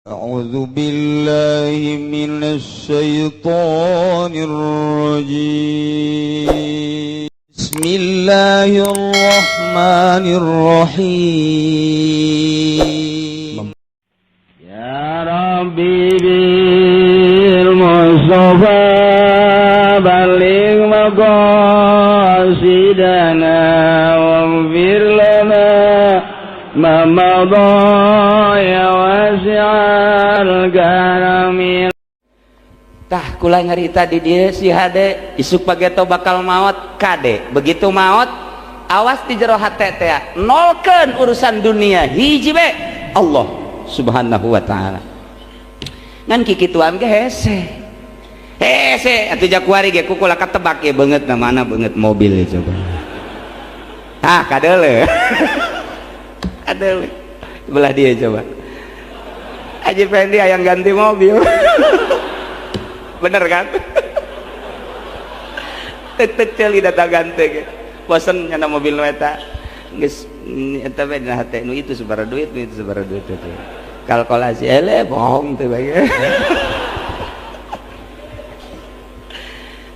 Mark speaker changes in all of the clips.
Speaker 1: أعوذ بالله من الشيطان الرجيم بسم الله الرحمن الرحيم يا ربي بالمصطفى بلغ مقاصدنا واغفر لنا ما مضى ya wasi'al karamil. Tah kula ngarita di dieu si hade isuk pageto bakal maot kade begitu maot awas di jero hate teh nolkeun urusan dunia hiji be Allah subhanahu wa ta'ala ngan kikituan ge hese atuh jakuari ge kukula katebak ye beungeut na mana beungeut mobil ya coba kadeule kadeule belah dia coba Haji Fendi yang ganti mobil bener kan tetet celi data ganti bosen nyana mobil nueta geus eta we dina hate nu itu sabaraha duit nu itu sabaraha duit kalkulasi ele bohong teh bae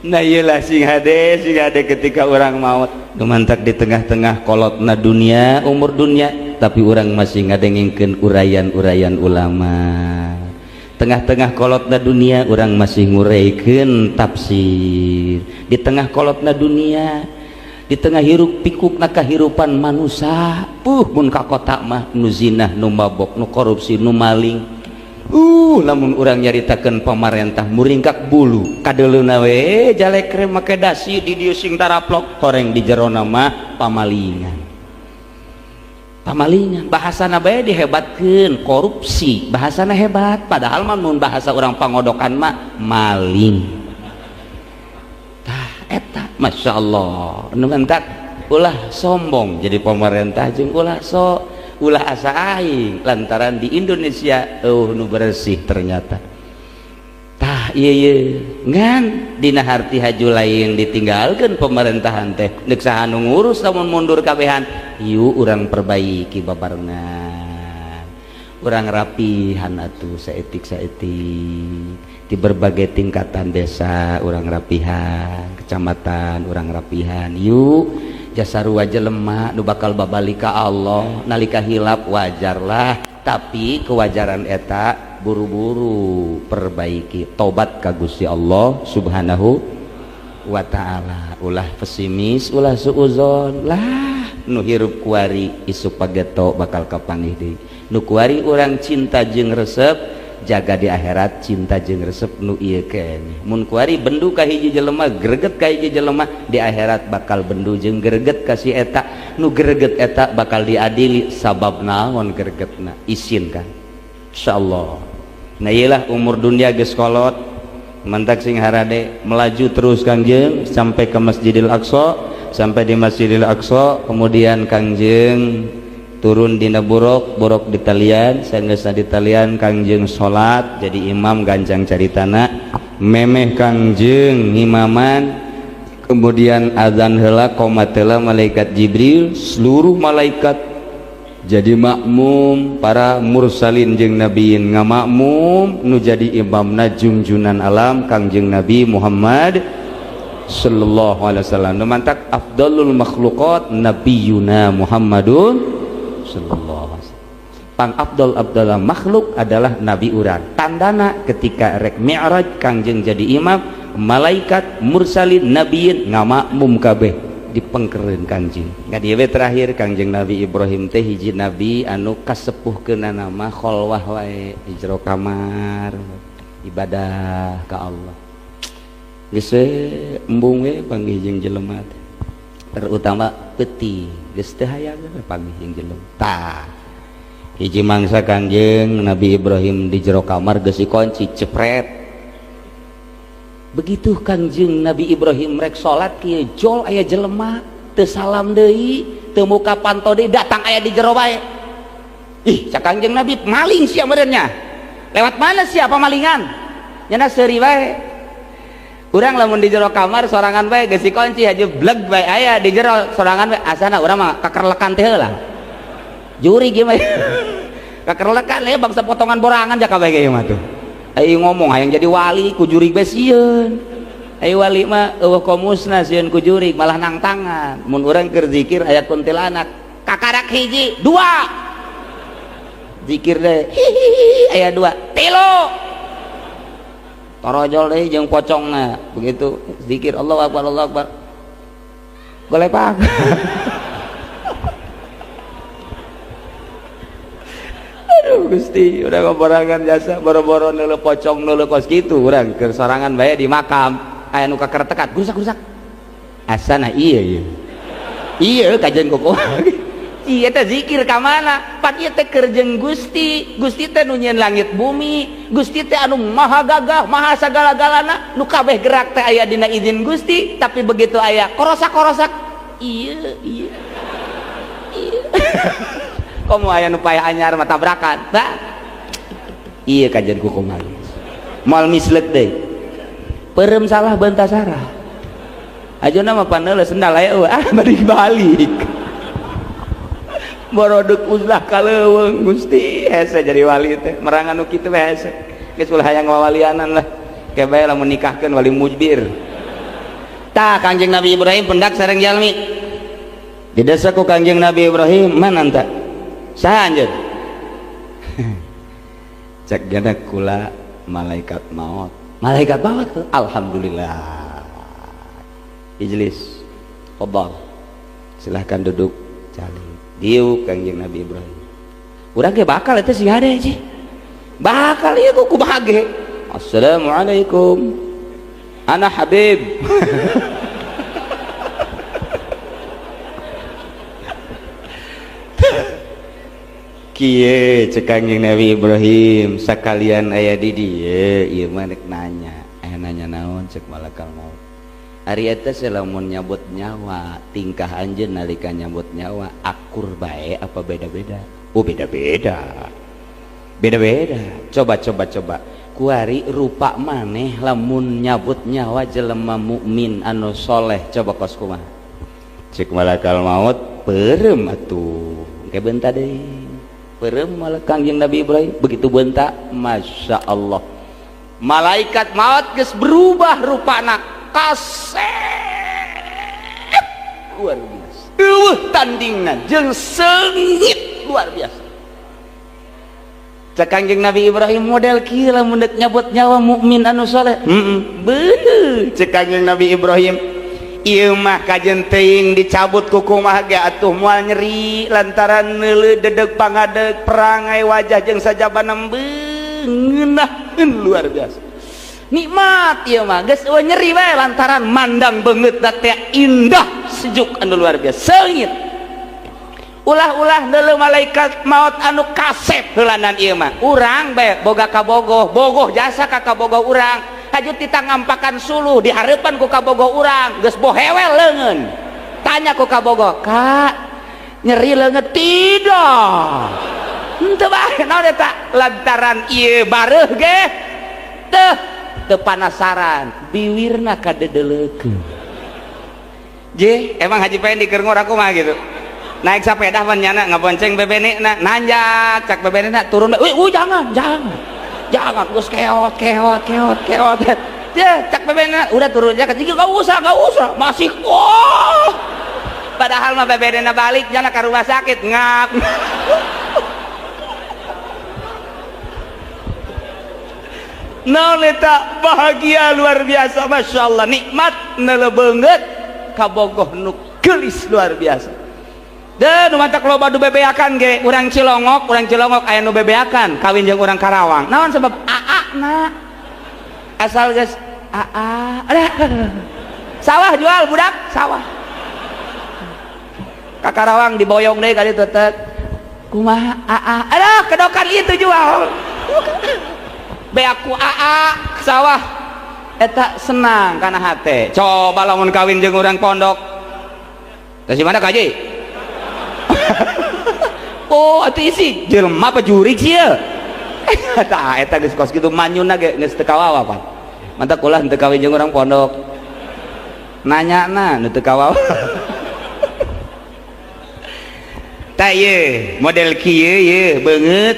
Speaker 1: nah iyalah sing hade ketika orang maut dumantak di tengah-tengah kolotna dunia umur dunia tapi orang masih ngadengengkeun urayan-urayan ulama tengah-tengah kolotna dunia orang masih ngureikeun tafsir di tengah kolotna dunia di tengah hiruk pikukna kahirupan manusia mun ka kota mah nu zinah nu mabok nu korupsi nu maling lamun urang nyaritakeun pamarentah muringkak bulu kadeleuna we jalekre make dasi di dieu sing taraplok horeng di jerona mah pamalingan bahasana bae dihebatkeun korupsi bahasana hebat padahal mah mun bahasa urang pangodokan mah maling tah eta masyaallah nu entak ulah sombong jadi pemerintah jeung ulah asa aing lantaran di Indonesia nu bersih ternyata tah ieu ngan dina harti haju lain ditinggalkeun pemerintahan teh deuk saha nu ngurus lamun mundur kabehan ieu urang perbaiki babarengan urang rapihan atuh saetik di berbagai tingkatan desa urang rapihan kecamatan urang rapihan ieu jasarua jelema nu bakal babalik ka Allah nalika hilap wajarlah tapi kewajaran eta buru-buru perbaiki tobat ka Gusti Allah subhanahu wa ta'ala ulah pesimis ulah suuzon lah nu hirup kuari isuk pageto bakal kapanggih deui nu kuari urang cinta jeung resep jaga di akhirat cinta jeung resep nu ieu keneh mun kuari bendu ka hiji jelema greget ka hiji jelema di akhirat bakal bendu jeung greget ka si eta nu greget eta bakal diadili sabab naon gregetna isin kan insyaallah. Nah iyalah umur dunia geus kolot mantak sing harade melaju terus Kangjeng sampai ke Masjidil Aqsa sampai di Masjidil Aqsa kemudian Kangjeng turun dina buruk di talian saenggeusna di talian Kangjeng salat jadi imam gancang caritana memeh Kangjeng imaman kemudian azan heula qomat heula malaikat Jibril seluruh malaikat jadi makmum para mursalin jeung nabiin ngamakmum nu jadi imamna junjunan alam Kangjeng Nabi Muhammad sallallahu alaihi wasallam nu mantak afdalul makhluqat nabiyuna Muhammadun sallallahu alaihi wasallam pang abdal makhluk adalah nabi urang tandana ketika rek mi'raj Kangjeng jadi imam malaikat mursalin nabiin ngamakmum kabeh dipengkereun Kangjeng ngadieu terakhir Kangjeng Nabi Ibrahim teh hiji nabi anu kasepuhkeunna nama kholwah wae di jero kamar ibadah ka Allah geus embung we panggih jeung jelema teh terutama peuting geus teu hayang panggih jeung jelema tah hiji mangsa Kangjeng Nabi Ibrahim di jero kamar geus dikunci cepret begitu Kangjeng Nabi Ibrahim rek salat kieu jol aya jelema teu salam deui teu muka panto deui datang aya di jero bae ih cak Kangjeng Nabi maling sia meureunnya lewat mana sia pamalingan nyana seuri bae urang lamun di jero kamar sorangan bae geus dikunci haju bleg bae aya di jero sorangan bae asana urang mah kakerlekan teh heula juri ge bae kakerlekan ya bangsa potongan borangan jak kabeh ge mah tuh. Ayo ngomong hayang jadi wali ku jurig bae sieun. Ayo wali mah eueuh komusna sieun ku jurig malah nang tangan. Mun urang keur zikir aya kuntilanak, kakarak hiji, dua. Zikir deh, hihihi aya dua, tilu. Torojol deh jeung pocongna, begitu zikir Allahu Akbar Allahu Akbar. Golepak. Aduh Gusti, udah ngoborangan jasa boro-boro neuleuh pocong neuleuh kos kitu urang keur sorangan bae di makam aya nu kakertekat gurusak-gurusak. Asana iya ieu. Iya kajian koko. Iya teh zikir ka mana? Pan ieu teh keur jeung Gusti. Gusti teh nu nyieun langit bumi. Gusti teh anu maha gagah, maha sagala-galana, nu kabeh gerak teh aya dina izin Gusti, tapi begitu aya korosak-korosak, iya. Komo aya nu payah anyar mah tabrakan. Nah. Iya kajian ku kumaha. Moal misleuk deui. Peureum salah beunta sarah. Ajeuna mah paneuleuh sendal aya bari balik. Boroduk uzlah kaleuweung Gusti hese jadi wali teh merangan nu kitu hese geus ulah hayang wawalianan lah ke bae lamun nikahkeun wali mujbir. Tah Kangjeng Nabi Ibrahim pendak sareng jalmi didesa ku Kangjeng Nabi Ibrahim mana anta saha anjeun cek gana kula malaikat maut tuh alhamdulillah ijlis fadhal silahkan duduk cali diuk Kangjeng Nabi Ibrahim urang ge bakal eta sing hade sih bakal ieu ku kumaha ge assalamualaikum ana Habib kieu cek Kangjeng Nabi Ibrahim sakalian aya di dieu ieu mah nanya nanya naon cek malakal maut ari eta lamun nyabut nyawa tingkah anjeun nalika nyabut nyawa akur bae apa beda-beda? Oh beda-beda coba kuari rupa maneh lamun nyabut nyawa jelema mukmin anu soleh coba kos kumaha cek malakal maut peureum atuh engke beunta deui peureum malak Kangjeng Nabi Ibrahim begitu beunta masya Allah malaikat maut geus berubah rupana kasep luar biasa tandingna jeung seungit luar biasa cek Kangjeng Nabi Ibrahim model kieu lamun deuk nyabut nyawa mukmin anu saleh bener cek Kangjeng Nabi Ibrahim ieu mah kajen teuing dicabut ku kumaha ge atuh moal nyeri lantaran neuleuh dedeg pangadeg perangai wajah jeung sajabana beungeunahkeun luar biasa nikmat ieu mah geus eueuh nyeri bae lantaran mandang beungeutna teh indah sejuk anu luar biasa seungit ulah-ulah neuleuh malaikat maut anu kasep heulanan ieu mah urang bae boga kabogoh jasa ka kabogoh urang hajut ditangampakan suluh di hareupan ku kabogoh urang geus bohewel leungeun tanya ku kabogoh Kak nyeri leungeut tidak henteu bae naon eta lantaran ieu bareuh ge teu panasaran biwirna kadedelekeun je emang Haji Pendi keur ngor aku mah gitu naik sepeda pan nyana ngabonceng bebenena nanjak cak bebenena turun jangan geus keot je cak bebenena udah turun aja kecil gak usah masih padahal mah bebenena balik nyana ka rumah sakit ngap naon eta bahagia luar biasa masya Allah nikmat neuleuh beungeut kabogoh nu geulis luar biasa dan mantak loba nu bebeakan ge urang Cilongok aya nu bebeakan kawin jeung urang Karawang naon sebab na asal geus sawah jual budak sawah ka Karawang diboyong deui ka ditu teh kumaha aduh kedokan itu jual be aku sawah eta senang kana hate coba lamun kawin jeung urang pondok teh mana kaji oh atuh isi jelema apa jurig sia tah eta geus kos kitu manyuna ge geus teu kawawa pan mantap ulah teu kawin jeung urang pondok nanyana nu teu kawawa tah ieu model kieu ieu beungeut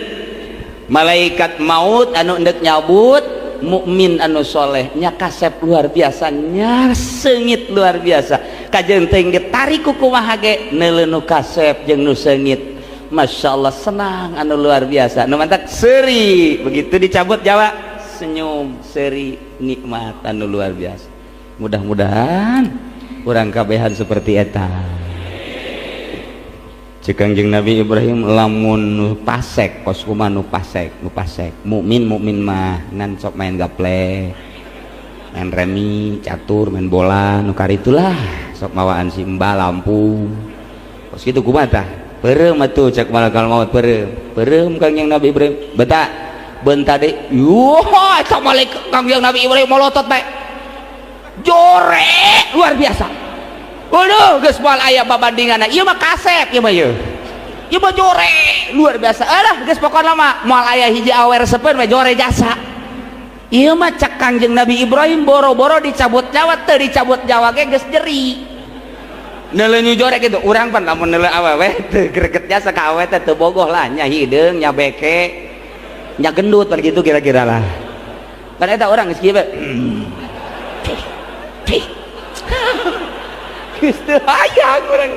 Speaker 1: malaikat maut anu endek nyabut mukmin anu soleh nya kasep luar biasa, nya seungit luar biasa, kajeun teuing ditarik ku kumaha ge neuleun nu kasep jeung nu seungit. Masya Allah, senang anu luar biasa, nu mantak seuri, begitu dicabut Jawa senyum, seuri, nikmat anu luar biasa. Mudah-mudahan urang kabehan seperti eta. Cek Kangjeng Nabi Ibrahim lamun nu pasek, kos kumaha nu pasek, mukmin mah ngan sok main gaple, main remi, catur, main bola, nu karitulah sok mawaan simba lampu. Kos kitu kumaha tah? Perem atuh cek malakal maut, perem Kangjeng Nabi Ibrahim beta bentar deh, yuh sama Kangjeng Nabi Ibrahim molotot baik jore luar biasa. Waduh geus moal aya babandinganna, ieu mah kasep, ieu mah jore luar biasa. Alah geus pokona mah moal aya hiji awer sepeun mah jore jasa. Ieu mah cek Kangjeng Nabi Ibrahim boro-boro dicabut Jawa, teu dicabut Jawa ge geus jeri. Neuleuh nyujore gitu, urang pan lamun neuleuh awewe teu greget jasa ka awewe teh teu bogoh lah, nya hideung, nya beke, nya gendut pan gitu kira-kira lah. Pan eta urang geus kieu bae. Geus teu hayang urang.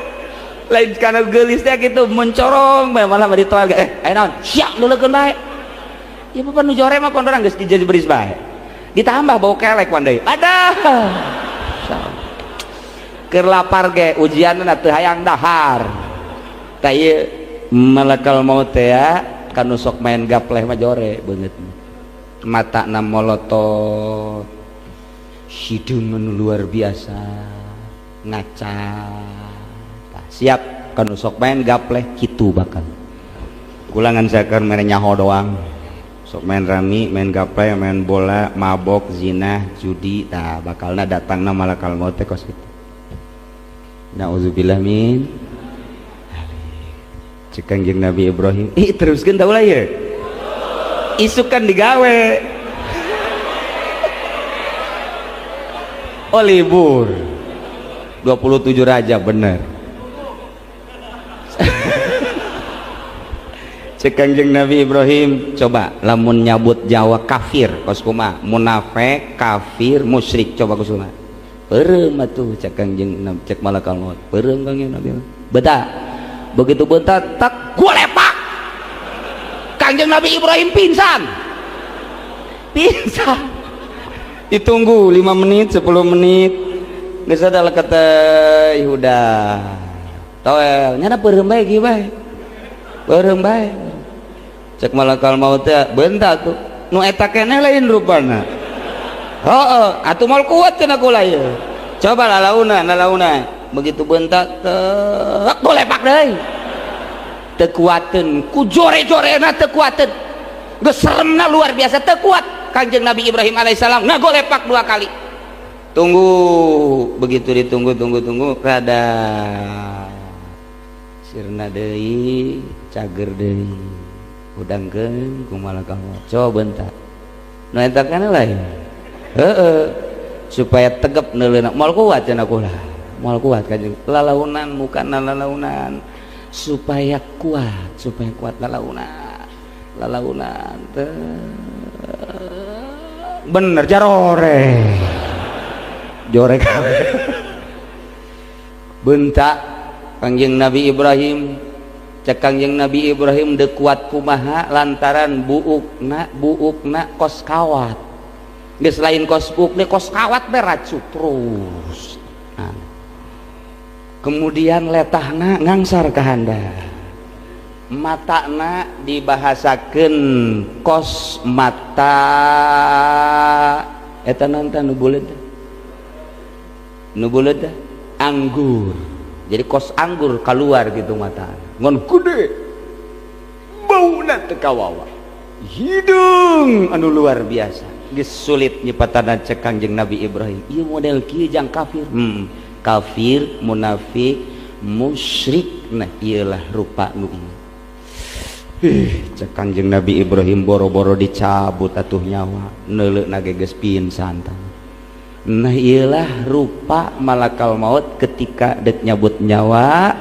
Speaker 1: Lain kana geulis teh kitu mencorong bae malah bari toel ge. Aya naon? Sia neuleukeun bae. Ieu pan nu jore mah pan urang geus dijadi beris bae. Ditambah bau kelek pan deui. Adah. Keur lapar ge ujianna teu hayang dahar. Tah ieu malakal maut teh ya kanu sok main gapleh mah jore beungeut. Matana molotot. Hideung anu luar biasa. Ngaca. Tah siap kanu sok main gapleh kitu bakal. Kulangan sakeun mere nyaho doang. Sok main rami, main gapleh, main bola, mabok, zina, judi, tah bakalna datangna malakal maut teh kos kitu. Nauzubillah min. Cek Kangjeng Nabi Ibrahim, teruskeun da ulah ye. Isukan digawe. Oh libur. 27 Rajab bener. Cek Kangjeng Nabi Ibrahim, coba lamun nyabut Jawa kafir, kos kumaha? Munafik, kafir, musyrik, coba kusuma. Perem atuh cek Kangjeng Nabi, cek malakal maut. Perem Kangjeng Nabi. Beta. Begitu beta tak gua lepak. Kangjeng Nabi Ibrahim pingsan. Pingsan. Ditunggu 5 menit, 10 menit. Geus ada kata udah. Toel, nyana perem bae kieu bae. Perem bae. Cek malakal maut teh bentar tuh. Nu eta keneh lain rupana. Heeh, atuh moal kuat cenah kula ieu. Coba lalauna. Begitu bentak teu lepak deui. Teu kuateun, ku jore-jorena teu kuateun. Geus seremna luar biasa teu kuat. Kangjeng Nabi Ibrahim alaihissalam ngagolepak 2 kali. Tunggu, begitu ditunggu rada sirna deui, cager deui. Udangkeun ku malakal maut. Coba bentak. Nu eta kana lain. Supaya tegap neuleuh moal kuat cenah kula. Moal kuat Kanjeng. Lalaunan mukana lalaunan supaya kuat lalaunan. Lalaunan bener jarore. Jore kabeh. Bentak Kanjeng Nabi Ibrahim. Cek Kanjeng Nabi Ibrahim deuk kuat kumaha lantaran buukna kos kawat. Geus lain kos buuk nih kos kawat beracu terus. Nah. Kemudian letahna ngangsar ka handap. Matana dibahasakeun kos mata eta naon tah nu buleud. Nu buleud anggur. Jadi kos anggur keluar gitu mata. Ngon gede. Bauna teu kawawa. Hidung anu luar biasa. Geus sulit nyipatana cek Kangjeng Nabi Ibrahim. Ieu model kieu jang kafir. Kafir, munafik, musyrik. Nah, iyalah rupa nu ieu. Cek Kangjeng Nabi Ibrahim boro-boro dicabut atuh nyawa. Neuleuna ge geus pingsan tah. Nah, iyalah rupa malakal maut ketika deuk nyabut nyawa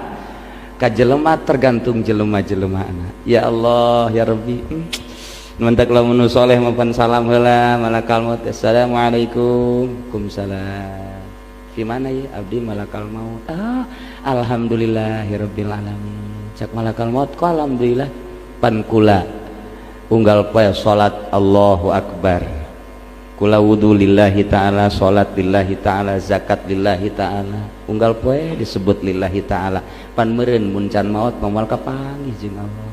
Speaker 1: ka jelema tergantung jelema-jelemaana. Ya Allah, ya Rabbi. Mantak lamun soleh mapan salam heula malakal maut. Assalamualaikum. Waalaikumsalam. Di mana ya abdi malakal maut? Ah, alhamdulillahirabbil alamin. Cak malakal maut ku alhamdulillah pan kula unggal poe salat Allahu akbar. Kula wudu lillahi ta'ala, salat lillahi ta'ala, zakat lillahi ta'ala. Unggal poe disebut lillahi ta'ala. Pan meureun mun can maot moal kapanggih jeung Allah.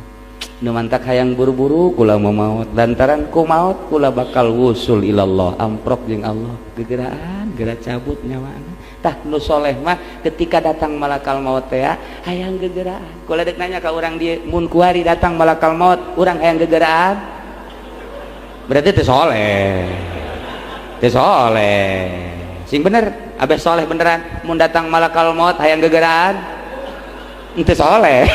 Speaker 1: Nu mantak hayang buru-buru kula mau maut lantaran ku maut kula bakal wusul ilallah amprok jeung Allah gegeraan geura cabut nyawana tah nu soleh mah ketika datang malakal maut teh hayang gegeraan kula dek nanya ka urang dieu mun ku hari datang malakal maut urang hayang gegeraan berarti teu soleh sing bener abeh soleh beneran mun datang malakal maut hayang gegeraan teu soleh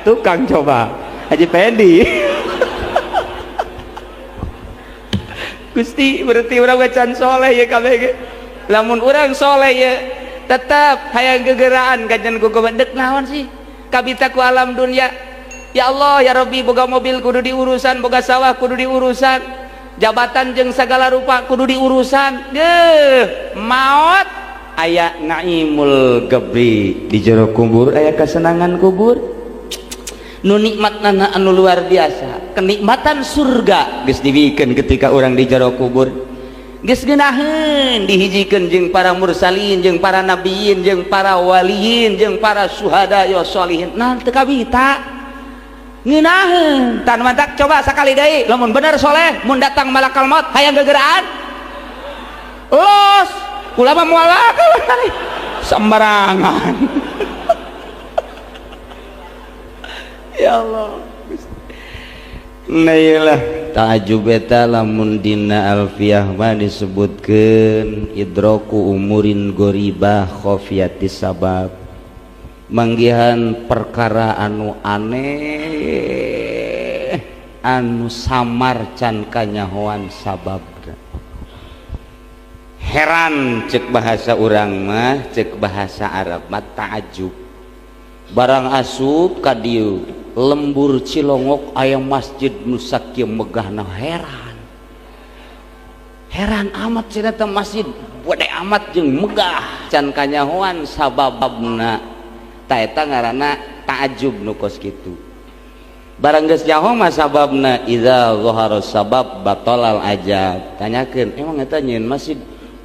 Speaker 1: tukang coba Haji Pendi Gusti berarti urang can soleh ya kabeh lamun urang soleh ya tetap hayang gegeraan kajen ku dek naon sih kabita ku alam dunia ya Allah ya Rabbi boga mobil kudu diurusan boga sawah kudu diurusan jabatan jeung segala rupa kudu diurusan maot aya naimul gabri di jero kubur aya kesenangan kubur nu nikmatna anu luar biasa kenikmatan surga geus dibiikeun ketika orang di jero kubur geus geunaheun dihijikeun jeung para mursalin jeung para nabiyin jeung para waliyin jeung para syuhada ya sholihin nah teu kabita ngeunaheun tan mantak coba sakali deui lamun bener soleh mun datang malakal maut hayang gegeraan los kula mah moal sembarangan ya Allah nailah ta'ajub eta lamun dina alfiyah mah disebutkeun idraku umurin goribah khofiyatis sabab manggihan perkara anu aneh anu samar can kanyahoan sabab heran cek bahasa urang mah cek bahasa Arab mah ta'ajub barang asup ka dieu lembur Cilongok aya masjid nu sakieu megahna heran amat cenah teh masjid gede amat jeung megah can kanyahoan sababna ta eta ngaranna ta'ajub nu kos kitu barang geus nyaho mah sababna idza zahara sabab batalal ajab tanyakeun emang eta nyeun masjid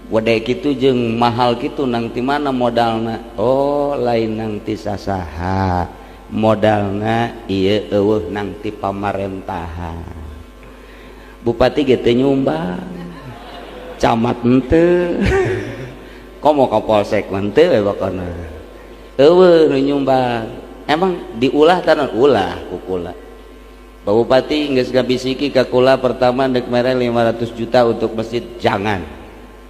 Speaker 1: gede kitu jeung mahal kitu nang ti mana modalna oh lain nang ti sasaha modalna ieu eueuh nang ti pamarentahan bupati ge teu nyumbang camat henteu komo ka polsek henteu we bakona eueuh nu nyumbang emang diulah tanan ulah ku kula Pak Bupati geus ngabisiki ka kula pertama dek mere 500 juta untuk masjid jangan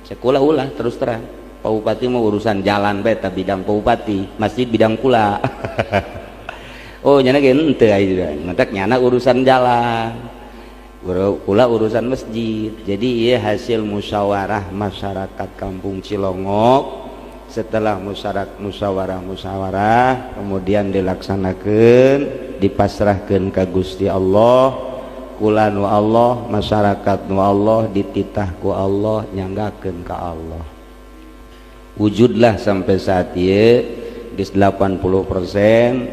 Speaker 1: sekula ulah terus terang Pak Bupati mau urusan jalan beta bidang Pak Bupati masjid bidang kula oh nyana ge henteu aya juga mantak nyana urusan jalan kula urusan masjid jadi ieu hasil musyawarah masyarakat kampung Cilongok setelah musyawarah kemudian dilaksanakeun dipasrahkeun ka Gusti Allah kula nu Allah masyarakat nu Allah dititah ku Allah nyanggakeun ka Allah wujudlah sampai saat ieu geus 80%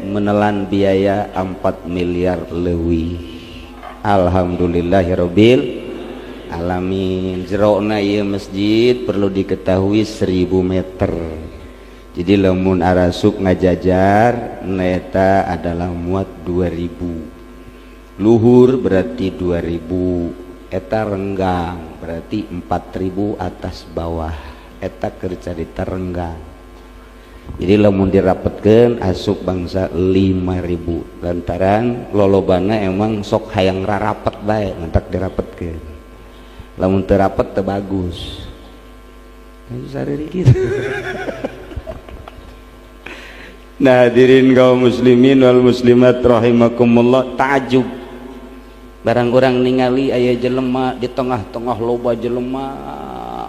Speaker 1: menelan biaya 4 miliar leuwih alhamdulillahirabbil alamin jerona ieu masjid perlu diketahui 1000 meter jadi lamun arasuk ngajajar eta adalah muat 2000 luhur berarti 2000 eta renggang berarti 4000 atas bawah eta keur carita renggang jadi lamun dirapetkeun asup bangsa 5000 lantaran lolobana emang sok hayang rarapet bae ngantak dirapetkeun lamun teu rapet teu bagus sariri kitu nah hadirin kaum muslimin wal muslimat rahimakumullah ta'ajub barang urang ningali aya jelema di tengah-tengah loba jelema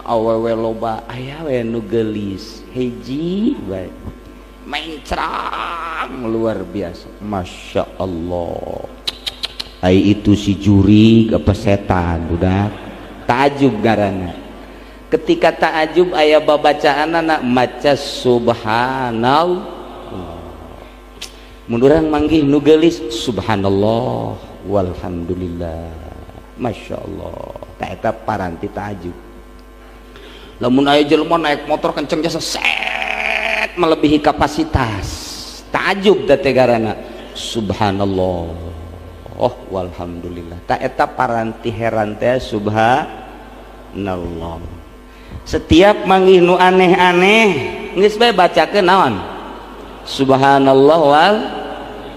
Speaker 1: awewe loba aya we nu geulis hiji bae mencrang luar biasa masya Allah ai itu si juri apa setan budak ta'ajub garana. Ketika ta'ajub aya babacaanna maca subhanallah. Mun urang manggih nu geulis subhanallah walhamdulillah masyaallah ta eta paranti ta'ajub. Lamun aya jelema naik motor kenceng jasa set melebihi kapasitas ta'ajub da teh garana subhanallah walhamdulillah ta eta paranti heran teh subhanallah. Setiap manggih nu aneh-aneh geus bae bacakeun naon subhanallah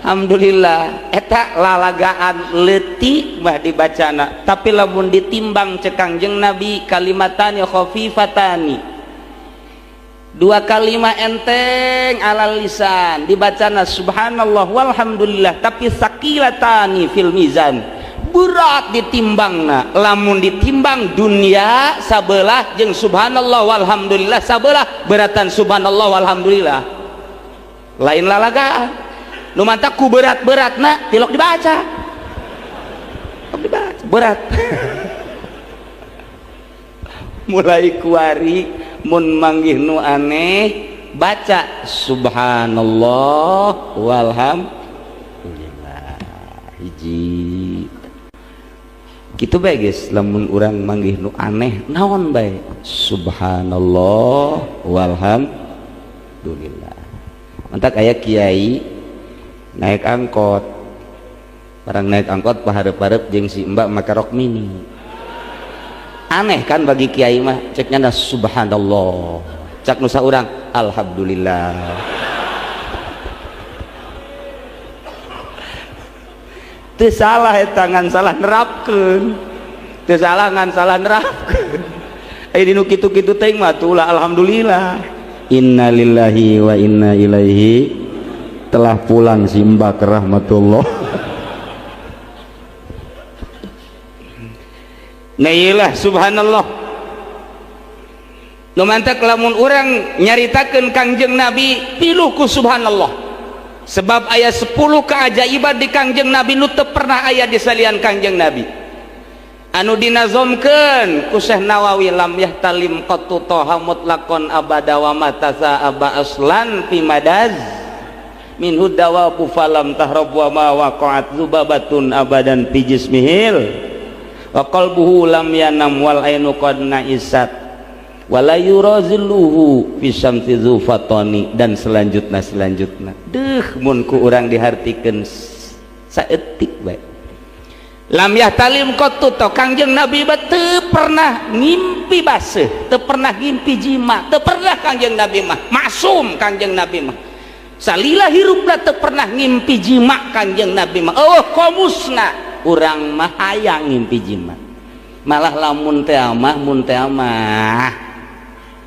Speaker 1: walhamdulillah. Eta lalagaan leutik mah dibacana, tapi lamun ditimbang cek Kangjeng Nabi kalimatani khafifatani, dua kalimat enteng alal lisan dibacana subhanallah walhamdulillah, tapi sakilatani fil mizan, berat ditimbangna. Lamun ditimbang dunia sabelah jeung subhanallah walhamdulillah sabelah, beratan subhanallah walhamdulillah lain lalagaan. Nu mantap ku berat-beratna tilok dibaca berat. Mulai kuari mun manggih nu aneh baca subhanallah walhamdulillah hiji kitu bae geus. Lamun urang manggih nu aneh naon bae subhanallah walhamdulillah. Mantak aya kiai naik angkot, barang naik angkot pahareup-hareup jeung si mbak make rok mini. Aneh kan bagi kiai mah, ceknya subhanallah, cak nu saurang alhamdulillah. Teu salah eta ngan salah nerapkeun, teu salah ngan salah nerapkeun. Dinu kitu-kitu teh mah tulah alhamdulillah. Inna lillahi wa inna ilaihi, telah pulang simba ke rahmatullah. Nailah subhanallah. Nu mantak lamun urang nyaritakeun Kangjeng Nabi piluh ku subhanallah. Sebab aya 10 keajaiban di Kangjeng Nabi nu teu pernah aya di salian Kangjeng Nabi. Anu dinazomkeun ku Syekh Nawawi, lam yahtalim qattu taha mutlaqan abada wa matasa aba aslan fi madaz minhu dawabu falam tahrab wa ma waqa'at zubabatun abadan fi jismihil wa qalbuhu lam yanam wal ainu qad naisat wa la yurazilluhu fi syamsi zufatani, dan selanjutnya deuh mun ku urang dihartikeun saeutik bae. Lam yahtalim qattu to Kangjeng Nabi teu pernah ngimpi baseuh, teu pernah ngimpi jima, teu pernah Kangjeng Nabi mah maksum. Kangjeng Nabi mah salila hirupna teu pernah ngimpi jima. Kangjeng Nabi mah komusna urang mah hayang ngimpi jima, malah lamun teh amah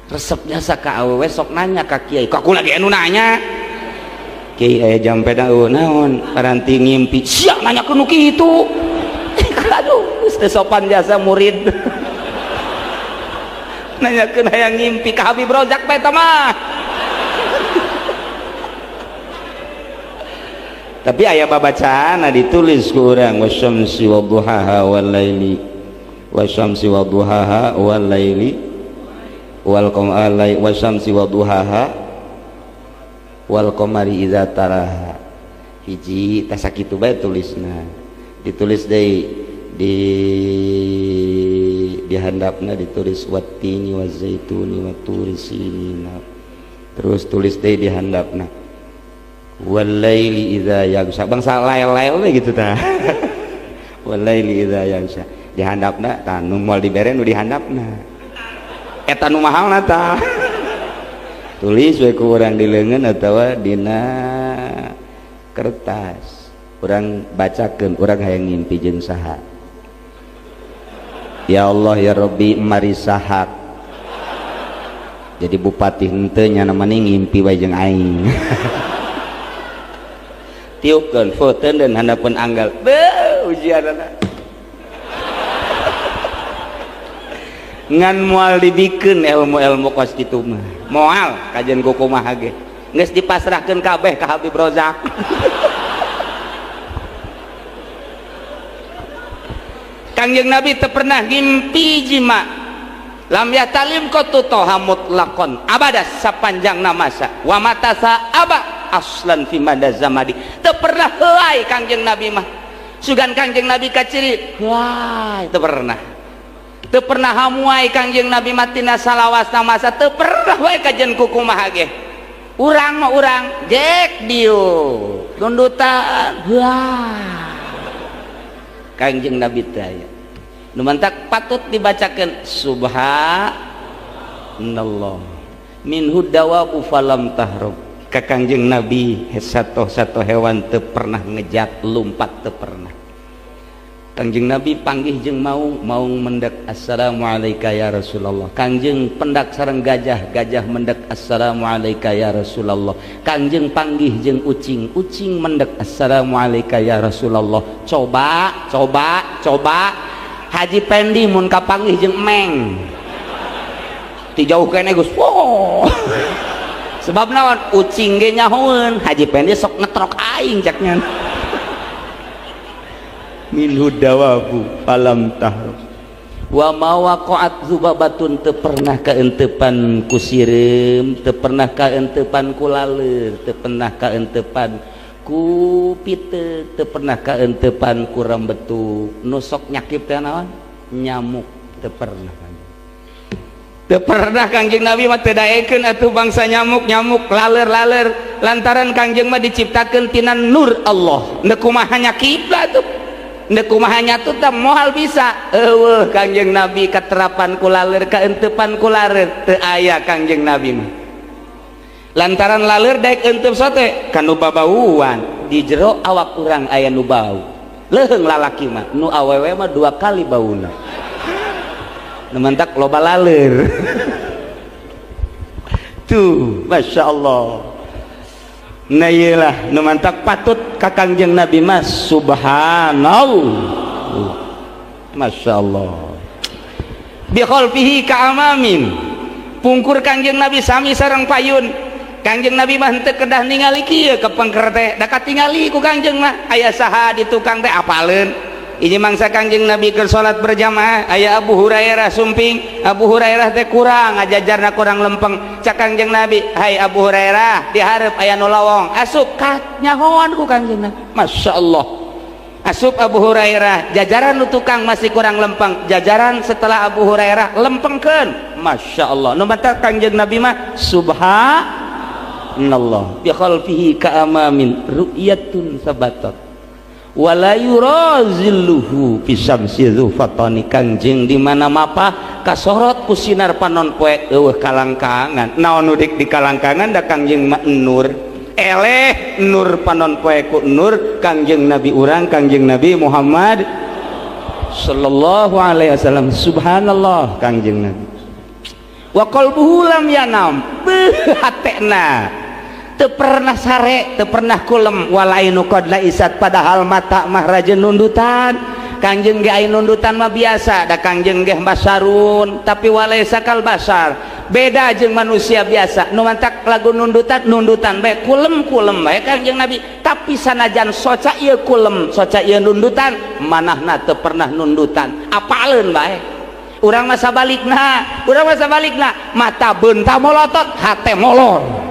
Speaker 1: resepnya saka awewe sok nanya ka kiai, kok aku lagi anu nanya kiai aya jampena naon paranti ngimpi sia nanya ke nu kitu. Aduh, teu sopan jasa murid. Nanyakeun hayang ngimpi ka Habib Rozak bae eta mah. Tapi aya babacaan ditulis ku urang wasyamsi wadduhaha wal laili wasyamsi wadduhaha wal laili wal qamari wasyamsi wadduhaha wal qamari idza taraha. Hiji tasa kitu bae tulisna. Ditulis deui di handapna ditulis wattini wazaituni waturi sinina, terus tulis deh di handapna walaili idza yaghsha, bangsa lael-lael gitu tah. Walaili idza yaghsha di handapna tah nu moal dibere nu di handapna eta nu mahalna tah. Tulis we ku urang di leungeun atawa dina kertas, urang bacakeun urang hayang ngimpi jeung saha. Ya Allah ya Rabbi mari sahak jadi bupati henteu nya namanya ngimpi wae jeung aing. Tiupkeun foteun dan handapeun anggal beuh ujianna ngan moal dibikeun ilmu-ilmu kos kitu mah moal kajian kumaha ge geus dipasrahkeun kabeh ka Habib Rozak. Kangjeng Nabi teu pernah ngimpi jima. Lam yatalim qatutoha mutlaqan abada sapanjangna masa wa matasa aba aslan fi madazamadi. Teu pernah heuai Kangjeng Nabi mah. Sugan Kangjeng Nabi kaciri wah teu pernah. Teu pernah hamuai Kangjeng Nabi matina salawasna masa teu pernah wae kajen kukumaha ge. Urang mah urang jek diu nundutan wah. Kangjeng Nabi teh aya nu mantak patut dibacakeun subhanallah minhu dawabu falam tahrub. Ka Kangjeng Nabi satu hewan teu pernah ngejat lumpat teu pernah. Kangjeng Nabi panggih jeung maung mendek assalamualaikum ya Rasulullah. Kangjeng pendak sareng gajah mendek assalamualaikum ya Rasulullah. Kangjeng panggih jeung ucing mendek assalamualaikum ya Rasulullah. Coba Haji Pendi mun kapanggih jeung emeng ti jauh kene Gus wow. Sebab naon ucing ge nyahoeun Haji Pendi sok ngetrok aing caknya. Minhu dawabu falam tahrub wa ma waqa'at zubabatun teu pernah kaentepan ku sireum, teu pernah kaentepan ku laleur, teu pernah kaentepan ku piteuk, teu pernah kaentepan ku rambetu. Nu sok nyakip teh naon? Nyamuk teu pernah. Teu pernah Kangjeng Nabi mah teu daekeun atuh bangsa nyamuk laleur lantaran Kangjeng mah diciptakeun tina nur Allah. Neuk kumaha nyakip lah atuh. Neuk kumaha nyatu teh moal bisa. Eueuh Kangjeng Nabi katerapan ku laleur kaentepan ku laleur teu aya Kangjeng Nabi mah. Lantaran laleur daek eunteup sote kanu babauan di jero awak urang aya nu bau. Leuheung lalaki mah nu awewe mah 2 kali bauna. Nu mentak loba laleur. Tuh, Masya Allah. Nah iyalah nu mantak patut ka Kangjeng Nabi mas subhanallah. Masya Allah. Bi khalfihi ka amamin. Pungkur Kangjeng Nabi sami sareng payun. Kangjeng Nabi mah henteu kedah ningali kieu ka pengker teh da katingali ku Kangjeng mah aya saha di tukang teh apaleun. Ini mangsa Kangjeng Nabi keur salat berjamaah aya Abu Hurairah sumping. Abu Hurairah teh kurang ngajajarna kurang lempeng. Cak Kangjeng Nabi, "Hai Abu Hurairah, dihareup aya nu lawong." Asup ka nyahoan ku Kangjeng Nabi. Masya Allah. Asup Abu Hurairah, jajaran nu tukang masih kurang lempeng. Jajaran setelah Abu Hurairah lempengkeun. Masya Allah. Nu matak Kangjeng Nabi mah subhanallah. Bi khalfihi ka amamin ru'yatun sabatat. Wala yurazilluhu fi syamsi dzufatani. Kangjeng di mana mapa kasorot ku sinar panon poe eueuh kalangkangan. Naon nu dik di kalangkangan da Kangjeng mah nur eleh nur panon poe ku nur Kangjeng Nabi urang Kangjeng Nabi Muhammad sallallahu alaihi wasallam. Subhanallah Kangjeng Nabi. Wa qalbuhu lam yanam hatena teu pernah sare, teu pernah kulem. Walainu qad laisat padahal mata mah rajeun nundutan. Kangjeng ge aya nundutan mah biasa, da Kangjeng ge basarun tapi walaisa kal basar. Beda jeung manusia biasa. Nu mantak lagu nundutan bae kulem bae Kangjeng Nabi. Tapi sanajan soca ieu kulem, soca ieu nundutan, manahna teu pernah nundutan. Apaleun bae. Urang mah sabalikna, mata beunta molotot, hate molor.